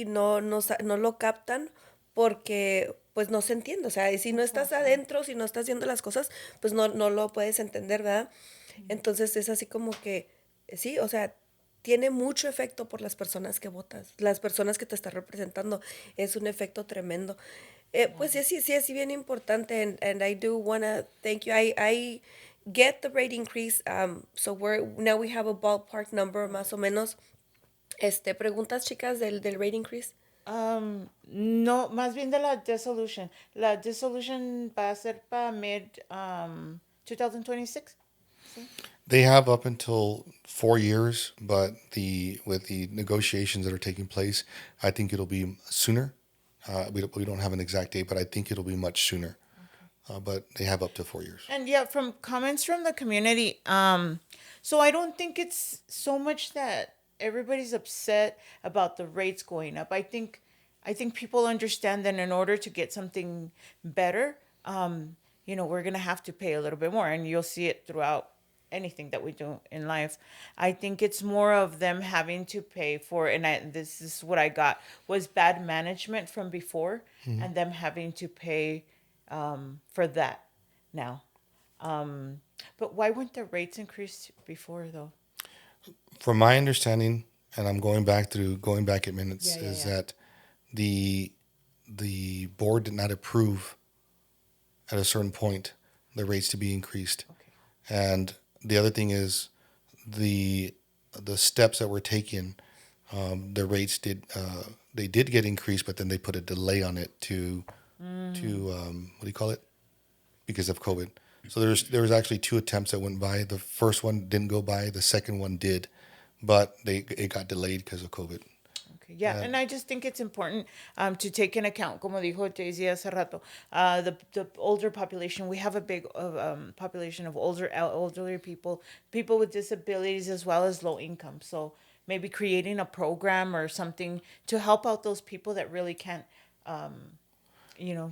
no lo captan porque pues no se entiende. O sea, y si no estás adentro, si no estás viendo las cosas, pues no lo puedes entender, ¿verdad? Entonces es así como que, sí, o sea, tiene mucho efecto por las personas que votas, las personas que te están representando. Es un efecto tremendo. Pues sí es bien importante, and I do want to thank you. I get the rate increase, so now we have a ballpark number, más o menos. Preguntas, chicas, del rate increase. No, más bien de la dissolution. La dissolution va a ser para mid 2026. They have up until 4 years, but with the negotiations that are taking place, I think it'll be sooner. We don't have an exact date, but I think it'll be much sooner. But they have up to 4 years. And yeah, from comments from the community, so I don't think it's so much that everybody's upset about the rates going up. I think people understand that in order to get something better, we're gonna have to pay a little bit more, and you'll see it throughout anything that we do in life. I think it's more of them having to pay for, and this is what I got, was bad management from before, and them having to pay for that now. But why weren't the rates increased before, though? From my understanding, and I'm going back at minutes, that the board did not approve at a certain point the rates to be increased. Okay. And the other thing is the steps that were taken, the rates did get increased, but then they put a delay on it to what do you call it? Because of COVID. So there was actually 2 attempts that went by. The first one didn't go by. The second one did, but it got delayed because of COVID. Okay, yeah, and I just think it's important to take in account, como dijo Daisy hace rato, the older population. We have a big population of elderly people with disabilities as well as low income. So maybe creating a program or something to help out those people that really can't,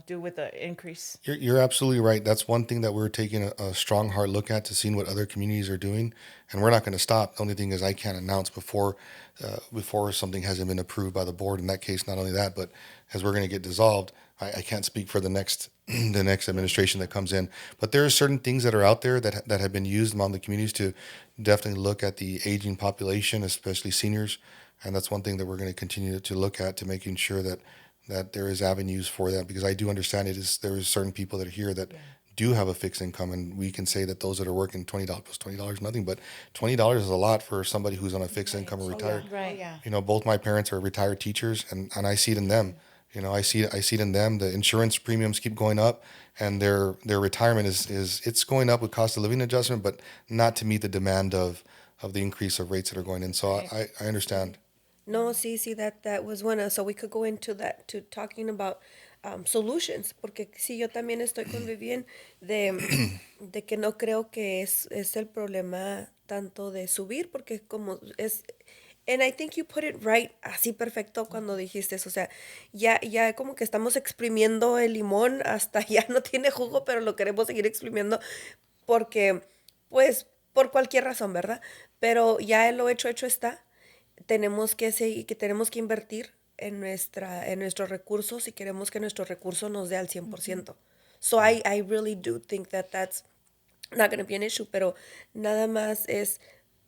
do with the increase. You're absolutely right. That's one thing that we're taking a strong, hard look at, to seeing what other communities are doing, and we're not going to stop. The only thing is I can't announce before something hasn't been approved by the board. In that case, not only that, but as we're going to get dissolved, I can't speak for the next administration that comes in. But there are certain things that are out there that have been used among the communities to definitely look at the aging population, especially seniors, and that's one thing that we're going to continue to look at, to making sure that there is avenues for that, because I do understand there is certain people that are here that do have a fixed income, and we can say that those that are working $20 plus $20 nothing, but $20 is a lot for somebody who's on a fixed income or retired. Right. Yeah. Both my parents are retired teachers, and I see it in them. I see it in them. The insurance premiums keep going up, and their retirement is it's going up with cost of living adjustment, but not to meet the demand of the increase of rates that are going in. So I understand. No, sí, that was one. So we could go into that, to talking about solutions, porque sí, yo también estoy con Vivian de que no creo que es el problema tanto de subir, porque como es, and I think you put it right, así perfecto cuando dijiste eso, o sea, ya como que estamos exprimiendo el limón hasta ya no tiene jugo, pero lo queremos seguir exprimiendo porque, pues, por cualquier razón, ¿verdad? Pero ya lo hecho está. Tenemos que invertir en nuestros recursos si queremos que nuestro recurso nos dé al 100%. So I really do think that that's not going to be an issue, pero nada más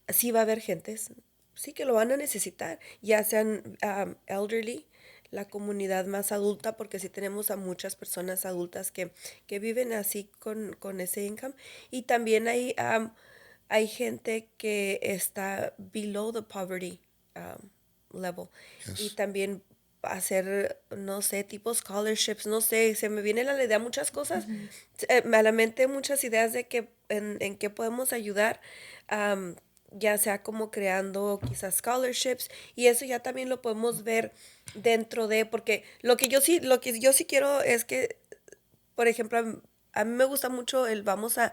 sí va a haber gentes, sí que lo van a necesitar, ya sean elderly, la comunidad más adulta, porque sí tenemos a muchas personas adultas que viven así con ese income, y también hay gente que está below the poverty level. Yes. Y también hacer, no sé, tipo scholarships, no sé, se me viene a la idea muchas cosas, a la mente muchas ideas de que en qué podemos ayudar, ya sea como creando quizás scholarships, y eso ya también lo podemos ver dentro de, porque lo que yo sí quiero es que, por ejemplo, a mí me gusta mucho el vamos a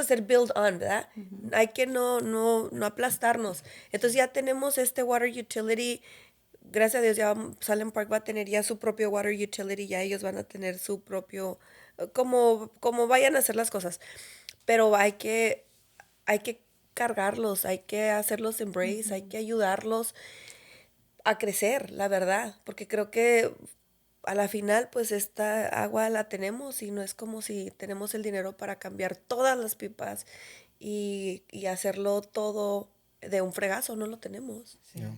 hacer build on, ¿verdad? Hay que no aplastarnos. Entonces ya tenemos este water utility gracias a Dios ya Sunland Park va a tener ya su propio water utility, ya ellos van a tener su propio, como vayan a hacer las cosas. Pero hay que cargarlos, hay que hacerlos embrace, hay que ayudarlos a crecer, la verdad, porque creo que a la final pues esta agua la tenemos y no es como si tenemos el dinero para cambiar todas las pipas y hacerlo todo de un fregazo, no lo tenemos. Yeah.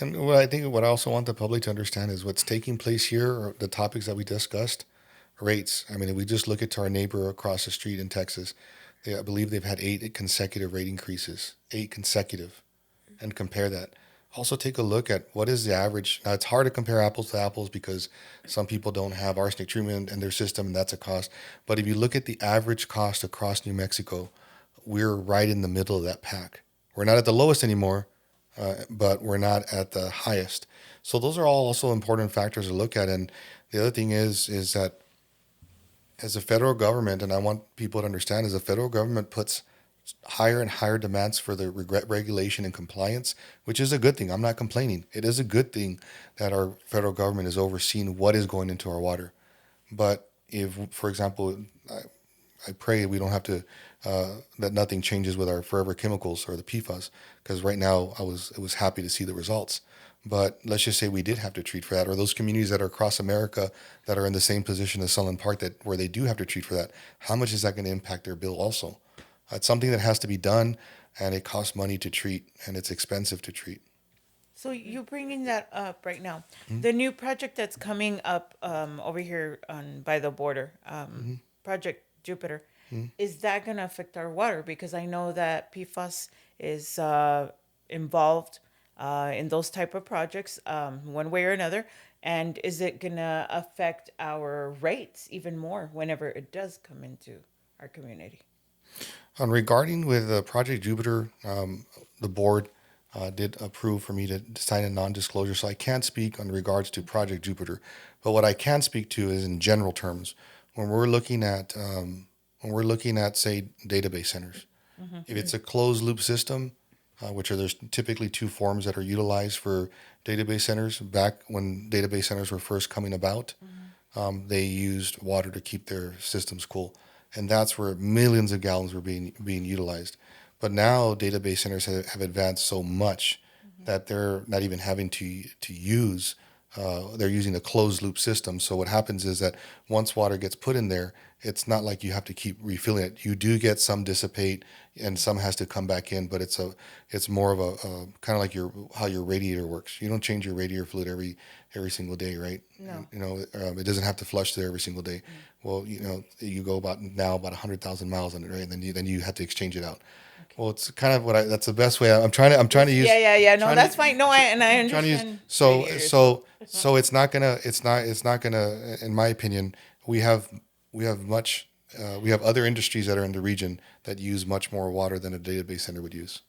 And what I also want the public to understand is what's taking place here, or the topics that we discussed, rates. I mean, if we just look at our neighbor across the street in Texas, I believe they've had 8 consecutive rate increases, 8 consecutive, and compare that. Also take a look at what is the average. Now, it's hard to compare apples to apples because some people don't have arsenic treatment in their system, and that's a cost. But if you look at the average cost across New Mexico, we're right in the middle of that pack. We're not at the lowest anymore, but we're not at the highest. So those are all also important factors to look at. And the other thing is that as the federal government, and I want people to understand, as the federal government puts higher and higher demands for the regulation and compliance, which is a good thing. I'm not complaining. It is a good thing that our federal government is overseeing what is going into our water. But if, for example, I pray we don't have to, that nothing changes with our forever chemicals or the PFAS, because right now I was happy to see the results. But let's just say we did have to treat for that, or those communities that are across America that are in the same position as Sunland Park, where they do have to treat for that, how much is that going to impact their bill also? It's something that has to be done, and it costs money to treat, and it's expensive to treat. So you're bringing that up right now. The new project that's coming up over here by the border, Project Jupiter, is that going to affect our water? Because I know that PFAS is involved in those type of projects one way or another. And is it going to affect our rates even more whenever it does come into our community? Regarding with Project Jupiter, the board did approve for me to sign a non-disclosure, so I can't speak on regards to Project Jupiter. But what I can speak to is in general terms, when we're looking at say database centers. If it's a closed loop system, which there's typically 2 forms that are utilized for database centers. Back when database centers were first coming about, they used water to keep their systems cool. And that's where millions of gallons were being utilized. But now database centers have advanced so much that they're not even having to use, they're using a closed loop system. So what happens is that once water gets put in there, it's not like you have to keep refilling it. You do get some dissipate and some has to come back in, but it's more of a kind of like how your radiator works. You don't change your radiator fluid every single day, right? No. It doesn't have to flush there every single day. Well, you go about 100,000 miles on it, right? And then you have to exchange it out. Okay. Well, it's kind of that's the best way. I'm trying to use. Yeah. No, that's fine. No, I understand. So it's not gonna, in my opinion, we have other industries that are in the region that use much more water than a database center would use.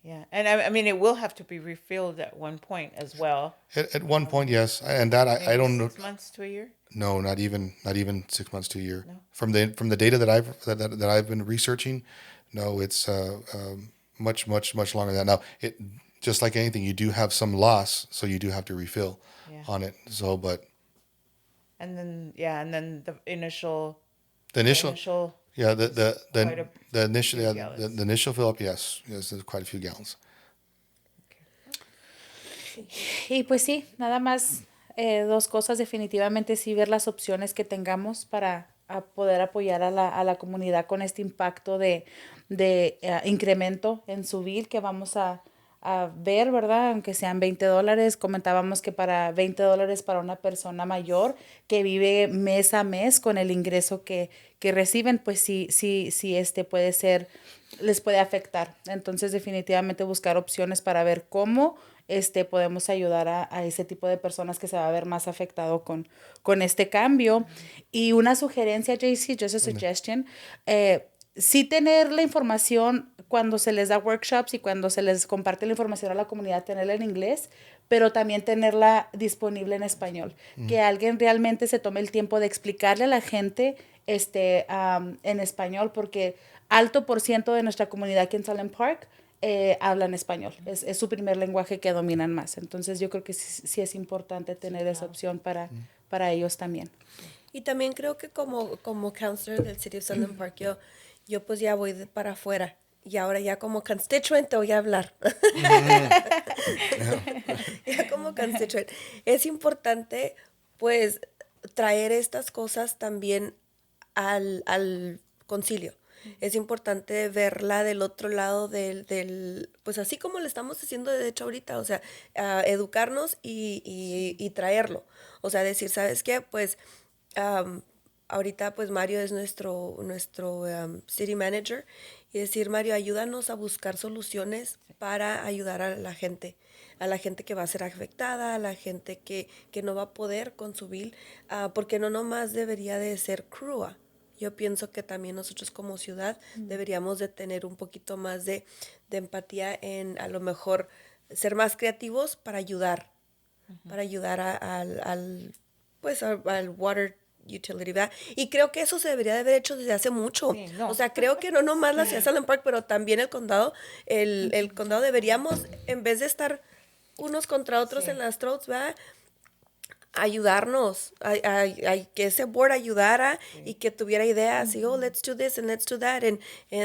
Yeah, and I mean it will have to be refilled at one point as well. At one point, yes, and that I don't know. 6 months to a year? No, not even 6 months to a year. No. From the data that I've been researching, no, it's much longer than that. Now, it just like anything, you do have some loss, so you do have to refill on it. So, but. And then the initial. The initial fill up, yes, there's quite a few gallons. Y pues sí, nada más 2 cosas, definitivamente sí ver las opciones que tengamos para poder apoyar a la comunidad con este impacto de incremento en su bill que vamos a ver, ¿verdad? Aunque sean $20, comentábamos que para $20 para una persona mayor que vive mes a mes con el ingreso que reciben, pues sí, puede ser, les puede afectar. Entonces, definitivamente buscar opciones para ver cómo podemos ayudar a ese tipo de personas que se va a ver más afectado con este cambio. Y una sugerencia, JC, just a suggestion, sí tener la información cuando se les da workshops y cuando se les comparte la información a la comunidad, tenerla en inglés, pero también tenerla disponible en español. Que alguien realmente se tome el tiempo de explicarle a la gente en español, porque alto % de nuestra comunidad aquí en Sunland Park hablan español. Es su primer lenguaje que dominan más. Entonces yo creo que sí es importante tener esa opción para ellos también. Y también creo que como counselor del City of Sunland Park, yo pues ya voy para afuera. Y ahora ya como constituent te voy a hablar. Ya como constituent. Es importante pues traer estas cosas también al concilio. Es importante verla del otro lado pues así como le estamos haciendo de hecho ahorita, o sea, educarnos y traerlo. O sea, decir, ¿sabes qué? Pues ahorita pues Mario es nuestro city manager y decir, Mario, ayúdanos a buscar soluciones para ayudar a la gente que va a ser afectada, a la gente que no va a poder consumir, porque no nomás debería de ser CRRUA. Yo pienso que también nosotros como ciudad deberíamos de tener un poquito más de empatía en a lo mejor ser más creativos para ayudar, al water utility, ¿verdad? Y creo que eso se debería de haber hecho desde hace mucho. Sí, no. O sea, creo que no nomás la ciudad de Sunland Park, pero también el condado, el condado deberíamos, en vez de estar unos contra otros en las throats, ¿verdad? Ayudarnos, a que ese board ayudara y que tuviera ideas y let's do this and let's do that and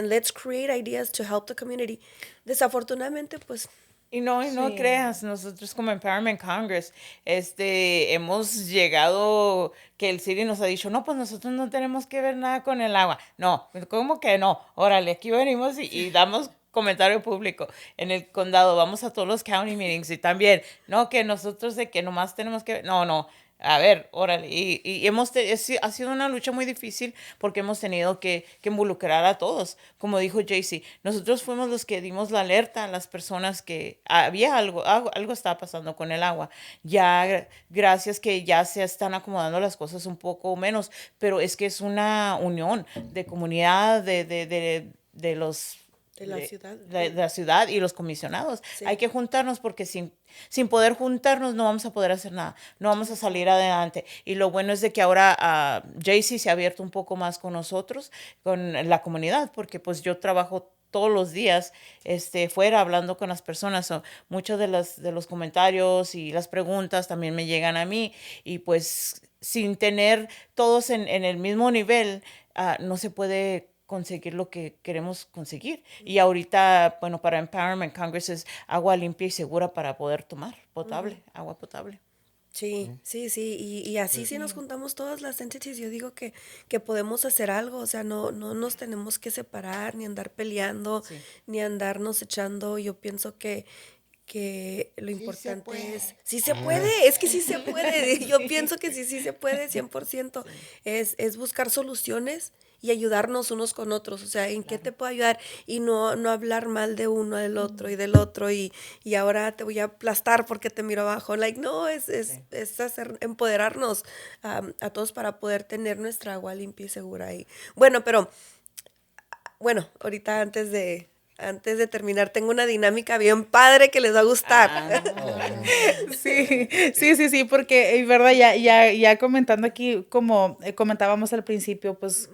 let's create ideas to help the community. Desafortunadamente, pues Y no creas, nosotros como Empowerment Congress, hemos llegado que el City nos ha dicho, no, pues nosotros no tenemos que ver nada con el agua. No, ¿cómo que no? Órale, aquí venimos y damos comentario público en el condado, vamos a todos los county meetings y también, no, que nosotros de que nomás tenemos que ver, no, a ver, órale, y ha sido una lucha muy difícil porque hemos tenido que involucrar a todos, como dijo JC, nosotros fuimos los que dimos la alerta a las personas que había algo estaba pasando con el agua, ya gracias que ya se están acomodando las cosas un poco menos, pero es que es una unión de comunidad, de los de la ciudad. De la ciudad y los comisionados. Sí. Hay que juntarnos porque sin poder juntarnos no vamos a poder hacer nada, no vamos a salir adelante. Y lo bueno es de que ahora JC se ha abierto un poco más con nosotros, con la comunidad, porque pues yo trabajo todos los días fuera hablando con las personas. Muchos de los comentarios y las preguntas también me llegan a mí y pues sin tener todos en el mismo nivel no se puede conseguir lo que queremos conseguir. Y ahorita, bueno, para Empowerment Congress es agua limpia y segura para poder tomar, potable, agua potable. Sí, y así si nos juntamos todas las entities, yo digo que podemos hacer algo, o sea, no nos tenemos que separar, ni andar peleando, ni andarnos echando, yo pienso que lo importante es, sí se puede, es que sí se puede, yo pienso que sí se puede, 100%, es buscar soluciones y ayudarnos unos con otros, o sea, ¿en qué te puedo ayudar? Y no hablar mal de uno del otro y del otro y ahora te voy a aplastar porque te miro abajo, like, no, es empoderarnos a todos para poder tener nuestra agua limpia y segura. Y bueno, ahorita antes de terminar, tengo una dinámica bien padre que les va a gustar. Sí, porque, verdad, ya comentando aquí, como comentábamos al principio, pues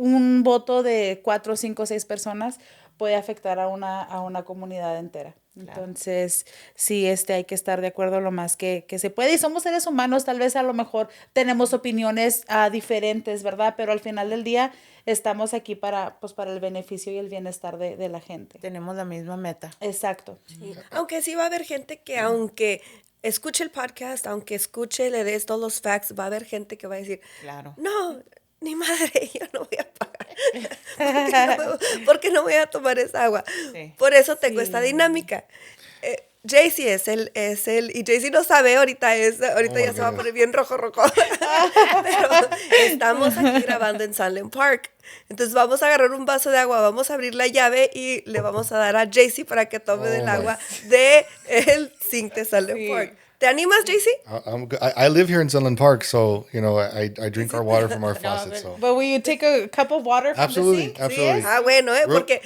un voto de 4, 5, 6 personas puede afectar a una comunidad entera. Entonces, sí, hay que estar de acuerdo lo más que se puede. Y somos seres humanos, tal vez a lo mejor tenemos opiniones diferentes, ¿verdad? Pero al final del día estamos aquí para el beneficio y el bienestar de la gente. Tenemos la misma meta. Exacto. Sí. Aunque sí va a haber gente que aunque escuche el podcast, aunque escuche, le des todos los facts, va a haber gente que va a decir, claro, no, ni madre, yo no voy a pagar. porque no voy a tomar esa agua. Sí. Por eso tengo esta dinámica. JC es el, y JC no sabe, ahorita ya se va a poner bien rojo. Pero estamos aquí grabando en Sunland Park. Entonces vamos a agarrar un vaso de agua, vamos a abrir la llave y le vamos a dar a JC para que tome del agua del zinc de Sunland Park. ¿Te animas, JC? I live here in Sunland Park, so, I drink our water from our faucet. So. But will you take a cup of water from the sink? Absolutely. Ah, bueno, porque...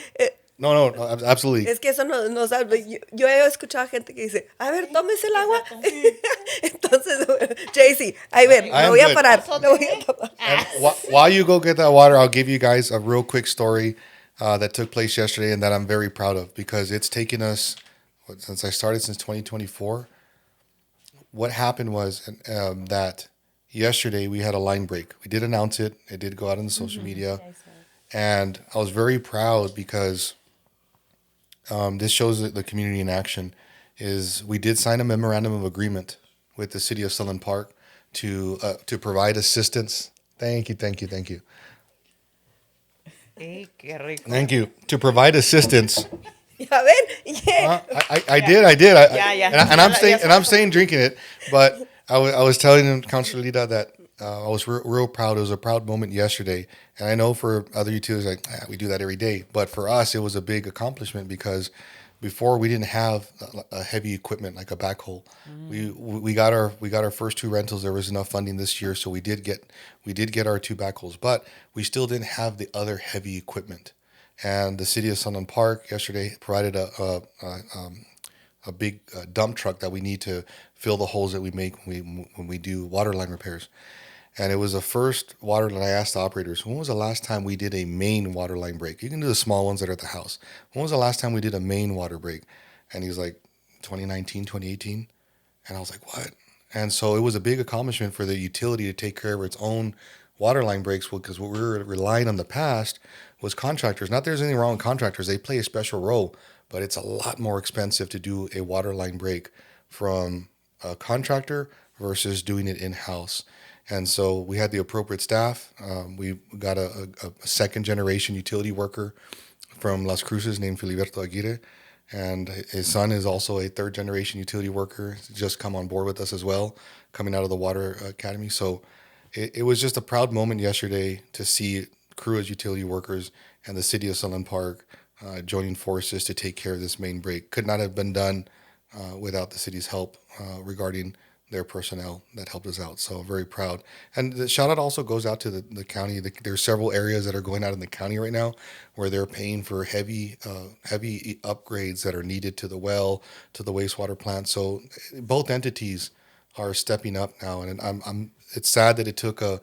No, absolutely. Es que eso no sabe. Yo he escuchado a gente que dice, a ver, tómese el agua. Entonces, JC, me voy a parar. While you go get that water, I'll give you guys a real quick story. that took place yesterday and that I'm very proud of because it's taken us, since I started since 2024. What happened was that yesterday we had a line break. We did announce it. It did go out on the social media. And I was very proud because this shows the community in action. Is we did sign a memorandum of agreement with the city of Sunland Park to provide assistance. Thank you. Hey, qué rico. Thank you. To provide assistance. Ya ven? Yeah. I did. Yeah. And I'm saying drinking it, but I was telling Councilor Lida that I was real proud. It was a proud moment yesterday, and I know for other utilities we do that every day, but for us it was a big accomplishment because before we didn't have a heavy equipment like a backhoe. We got our first 2 rentals. There was enough funding this year, so we did get our 2 backhoes, but we still didn't have the other heavy equipment. And the city of Sunland Park yesterday provided a big dump truck that we need to fill the holes that we make when we do water line repairs. And it was the first water line. I asked the operators, when was the last time we did a main water line break? You can do the small ones that are at the house. When was the last time we did a main water break? And he's like, 2019, 2018. And I was like, what? And so it was a big accomplishment for the utility to take care of its own water line breaks, because what we were relying on the past was contractors. Not that there's anything wrong with contractors. They play a special role, but it's a lot more expensive to do a water line break from a contractor versus doing it in-house. And so we had the appropriate staff. We got a second generation utility worker from Las Cruces named Filiberto Aguirre. And his son is also a third generation utility worker. He's just come on board with us as well, coming out of the Water Academy. So it was just a proud moment yesterday to see CRRUA's utility workers and the city of Sunland Park joining forces to take care of this main break. Could not have been done without the city's help regarding their personnel that helped us out. So very proud. And the shout out also goes out to the county. There's several areas that are going out in the county right now where they're paying for heavy upgrades that are needed to the well, to the wastewater plant. So both entities are stepping up now. And it's sad that it took an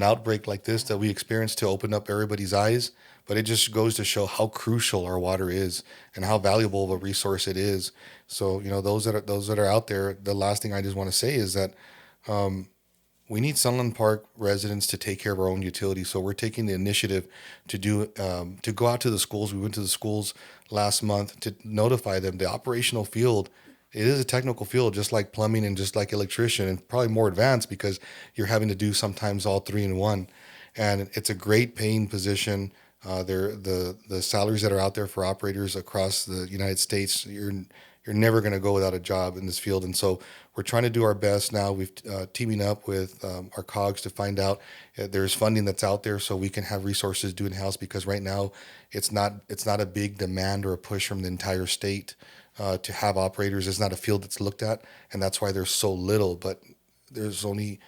outbreak like this that we experienced to open up everybody's eyes. But it just goes to show how crucial our water is and how valuable of a resource it is. So, those that are out there, the last thing I just want to say is that we need Sunland Park residents to take care of our own utilities. So we're taking the initiative to go out to the schools. We went to the schools last month to notify them the operational field. It is a technical field, just like plumbing and just like electrician, and probably more advanced because you're having to do sometimes all 3 in 1. And it's a great paying position. The salaries that are out there for operators across the United States, you're never going to go without a job in this field. And so we're trying to do our best now. We've teaming up with our COGS to find out there's funding that's out there so we can have resources do in-house, because right now it's not a big demand or a push from the entire state to have operators. It's not a field that's looked at, and that's why there's so little. But there's only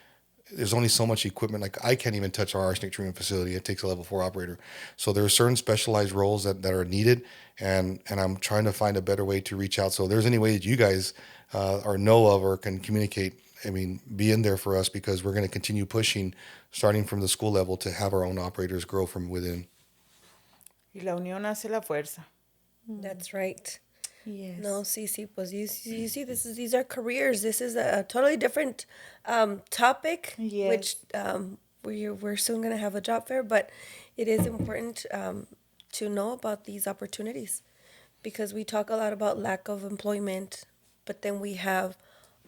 so much equipment. Like I can't even touch our arsenic treatment facility. It takes a level 4 operator. So there are certain specialized roles that are needed, and I'm trying to find a better way to reach out. So if there's any way that you guys or know of or can communicate, be in there for us, because we're going to continue pushing, starting from the school level, to have our own operators grow from within. Y la unión hace la fuerza. That's right. Yes. No, sí, pues you see, these are careers. This is a totally different topic, Yes. which we're soon going to have a job fair, but it is important to know about these opportunities, because we talk a lot about lack of employment, but then we have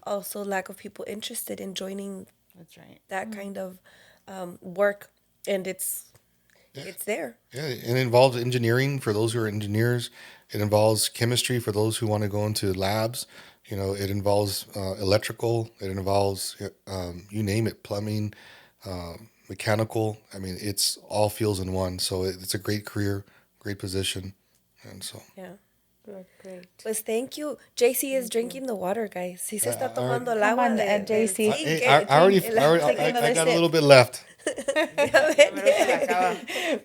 also lack of people interested in joining That's right. that kind of work, and it's there. Yeah, it involves engineering for those who are engineers. It involves chemistry for those who want to go into labs. It involves electrical. It involves, you name it, plumbing, mechanical. It's all fields in one. So it's a great career, great position. And so. Yeah. Great. Pues thank you. JC is drinking the water, guys. Sí se está tomando el Come agua on, del JC. zinc, I already Take I another got a sip. little bit left.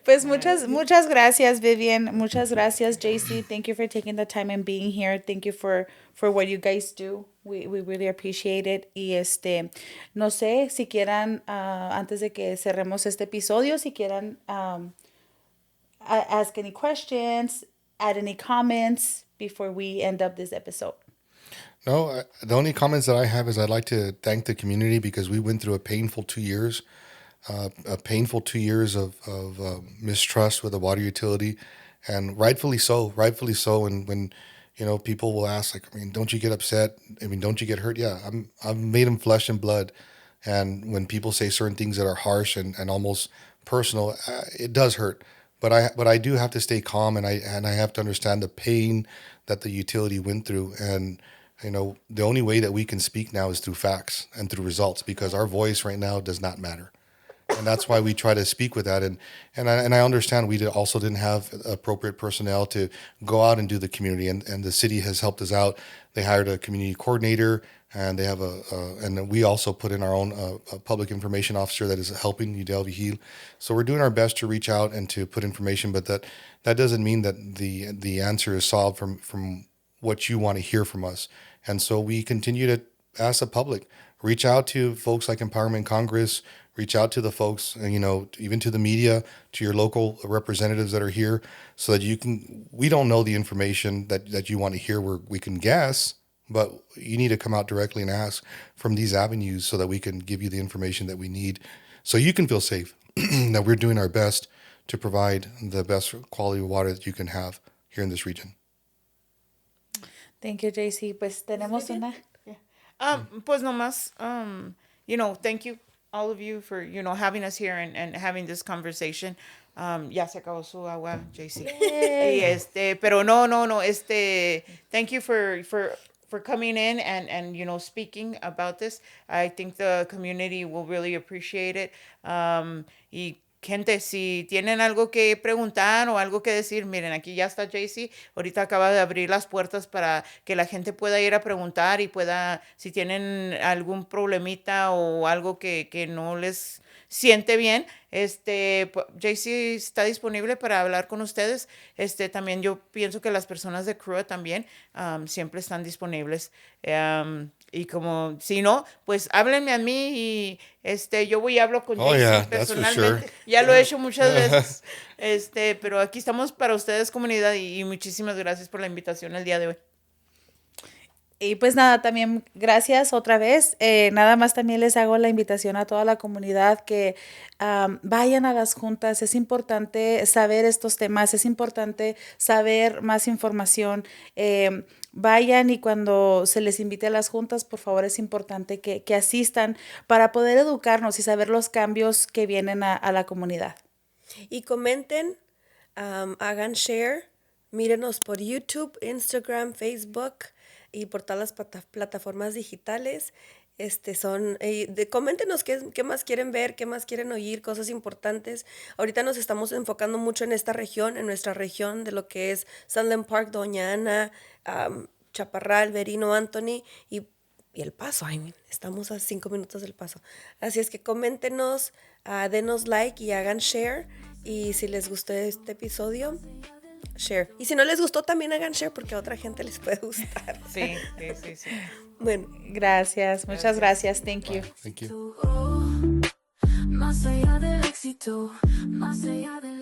Pues muchas gracias, Vivian. Muchas gracias, JC. Thank you for taking the time and being here. Thank you for what you guys do. We really appreciate it. Y no sé si quieran, antes de que cerremos este episodio, si quieran ask any questions, add any comments before we end up this episode? No, the only comments that I have is I'd like to thank the community because we went through a painful 2 years, of mistrust with the water utility, and rightfully so. And when people will ask, like, I mean, don't you get upset? I mean, don't you get hurt? Yeah, I've made them flesh and blood, and when people say certain things that are harsh and almost personal, it does hurt. But I do have to stay calm, and I have to understand the pain that the utility went through. And the only way that we can speak now is through facts and through results, because our voice right now does not matter. And that's why we try to speak with that. And I understand we also didn't have appropriate personnel to go out and do the community. And the city has helped us out. They hired a community coordinator, and they have and we also put in our own public information officer that is helping Udell Vigil. So we're doing our best to reach out and to put information, but that doesn't mean that the answer is solved from what you want to hear from us. And so we continue to ask the public, reach out to folks like Empowerment Congress, reach out to the folks, even to the media, to your local representatives that are here, so that we don't know the information that you want to hear, where we can guess, but you need to come out directly and ask from these avenues so that we can give you the information that we need so you can feel safe, that we're doing our best to provide the best quality of water that you can have here in this region. Thank you, JC. Pues tenemos una... Pues nomás, thank you, all of you, for, having us here and having this conversation. Ya se acabó su agua, JC. Y pero no, thank you for coming in and speaking about this. I think the community will really appreciate it. Y gente, si tienen algo que preguntar o algo que decir, miren, aquí ya está JC. Ahorita acaba de abrir las puertas para que la gente pueda ir a preguntar y si tienen algún problemita o algo que no les siente bien, JC está disponible para hablar con ustedes. También yo pienso que las personas de CRRUA también siempre están disponibles. Y como, si no, pues háblenme a mí y yo voy y hablo con JC personalmente. Sure. Ya lo he hecho muchas veces. Pero aquí estamos para ustedes, comunidad, y muchísimas gracias por la invitación el día de hoy. Y pues nada, también gracias otra vez. Nada más también les hago la invitación a toda la comunidad que vayan a las juntas. Es importante saber estos temas, es importante saber más información. Vayan, y cuando se les invite a las juntas, por favor, es importante que asistan para poder educarnos y saber los cambios que vienen a la comunidad. Y comenten, hagan share, mírenos por YouTube, Instagram, Facebook y por todas las plataformas digitales. Coméntenos qué más quieren ver, qué más quieren oír, cosas importantes. Ahorita nos estamos enfocando mucho en nuestra región de lo que es Sunland Park, Doña Ana, Chaparral, Verino, Anthony y El Paso. Estamos a 5 minutos del Paso. Así es que coméntenos, denos like y hagan share. Y si les gustó este episodio, share. Y si no les gustó, también hagan share, porque a otra gente les puede gustar. Sí. Bueno, Gracias, muchas gracias. Thank you. Thank you. Más allá del éxito, más allá del